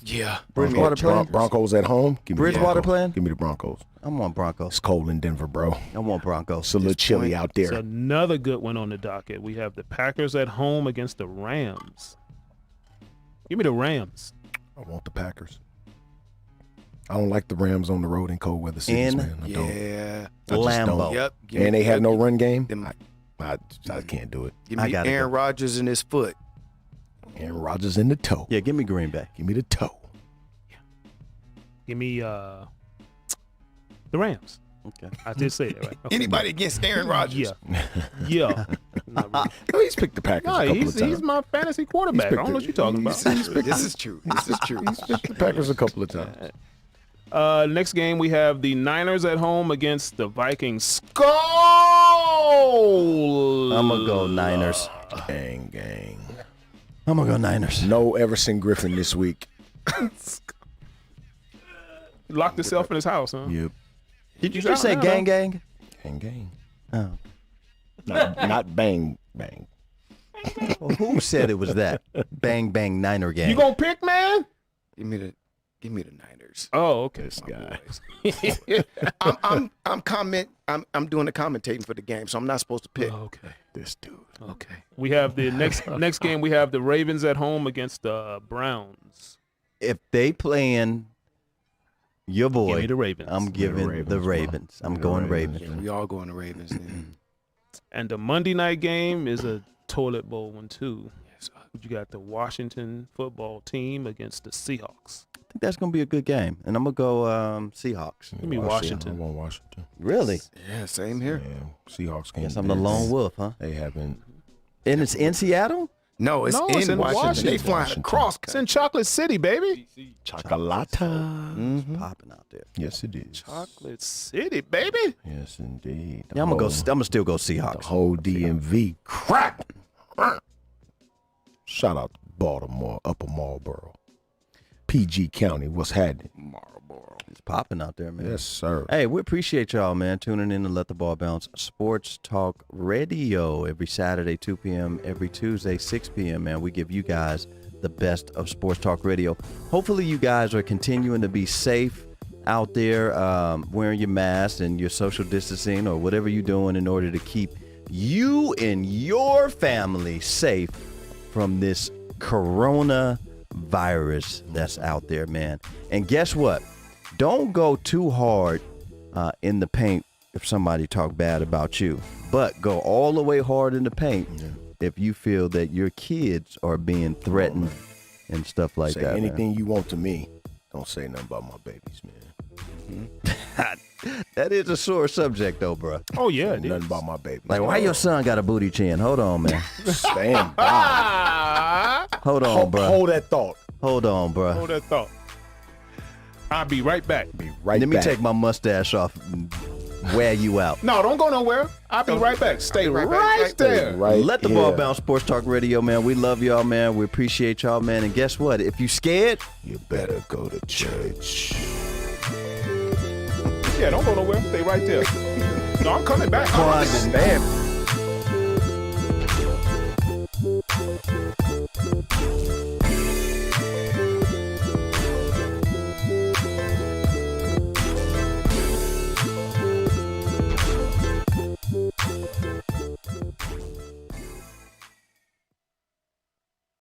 Yeah. Bridgewater playing? Broncos at home. Give me Bridgewater the Broncos. playing? Give me the Broncos. I'm on Broncos. It's cold in Denver, bro. I want Broncos. It's a little chilly out It's there. another good one on the docket. We have the Packers at home against the Rams. Give me the Rams. I want the Packers. I don't like the Rams on the road in cold weather cities, man. I don't. Yeah. I just Lambeau. don't. Yep. And they have no run game. Them- I can't do it. Give I me gotta Aaron go. Rodgers in his foot. Aaron Rodgers in the toe. Yeah, give me Green Bay. Give me the toe. Give me the Rams. Okay. I did say that, right? Okay. Anybody against Aaron Rodgers? Yeah. Yeah. Not really. No, he's picked the Packers No, a couple he's of times. my fantasy quarterback. I don't know what you're talking about. This is true. This is true. He's picked the Packers a couple of times. Next game we have the Niners at home against the Vikings. Skull. I'm gonna go Niners. Gang, gang. I'm gonna go Niners. No Everson Griffin this week. Locked himself in his house, huh? Yep. Did you just say gang gang? Gang, gang. Oh. Not bang, bang. Well, who said it was that? Bang bang Niner gang. You gonna pick, man? Give me the Niners. Oh, okay. This guy. I'm doing the commentating for the game, so I'm not supposed to pick. Okay. This dude. Okay. We have the next game. We have the Ravens at home against the Browns. If they playing your boy, Give me the Ravens. I'm giving the Ravens. I'm going Ravens. Yeah, we all going to Ravens then. And the Monday night game is a toilet bowl one too. Yes, You got the Washington football team against the Seahawks. think that's gonna be a good game, and I'm gonna go Seahawks. Give me I Washington. want Washington. Really? Yeah, same here. Yeah, Seahawks can't. Guess I'm the lone wolf, huh? They haven't. And it's in Seattle. No, it's, it's in in Washington. Washington. They flying Washington. across. It's in Chocolate City, baby. Chocolata. It's popping out there. Yes, it is. Chocolate City, baby. Yes, indeed. Yeah, I'm gonna still go The Seahawks. whole DMV crack. Shout out to Baltimore, Upper Marlboro, PG County. What's happening? It's popping out there, man. Yes, sir. Hey, we appreciate y'all, man, tuning in to Let the Ball Bounce Sports Talk Radio every Saturday, 2 p.m., every Tuesday, 6 p.m., man. We give you guys the best of Sports Talk Radio. Hopefully you guys are continuing to be safe out there, wearing your mask and your social distancing or whatever you're doing in order to keep you and your family safe from this coronavirus that's out there, man. And guess what? Don't go too hard in the paint if somebody talk bad about you, but go all the way hard in the paint if you feel that your kids are being threatened and stuff like Say that. anything you want to me. Don't say nothing about my babies, man. Man. That is a sore subject, though, bro. Oh yeah, it Nothing is. about my babies. Like, why your son got a booty chin? Hold on, man. Stand by. Hold on, bro. Hold that thought. Hold on, bro. Hold that thought. I'll be right back. Be right Let me back. take my mustache off and wear you out. No, don't go nowhere. I'll be right back. Stay I'll be right, right back. there. right Let the ball here. bounce. Sports Talk Radio, man. We love y'all, man. We appreciate y'all, man. And guess what? If you scared, You better go to church. Yeah, don't go nowhere. Stay right there. No, I'm coming back. Quan,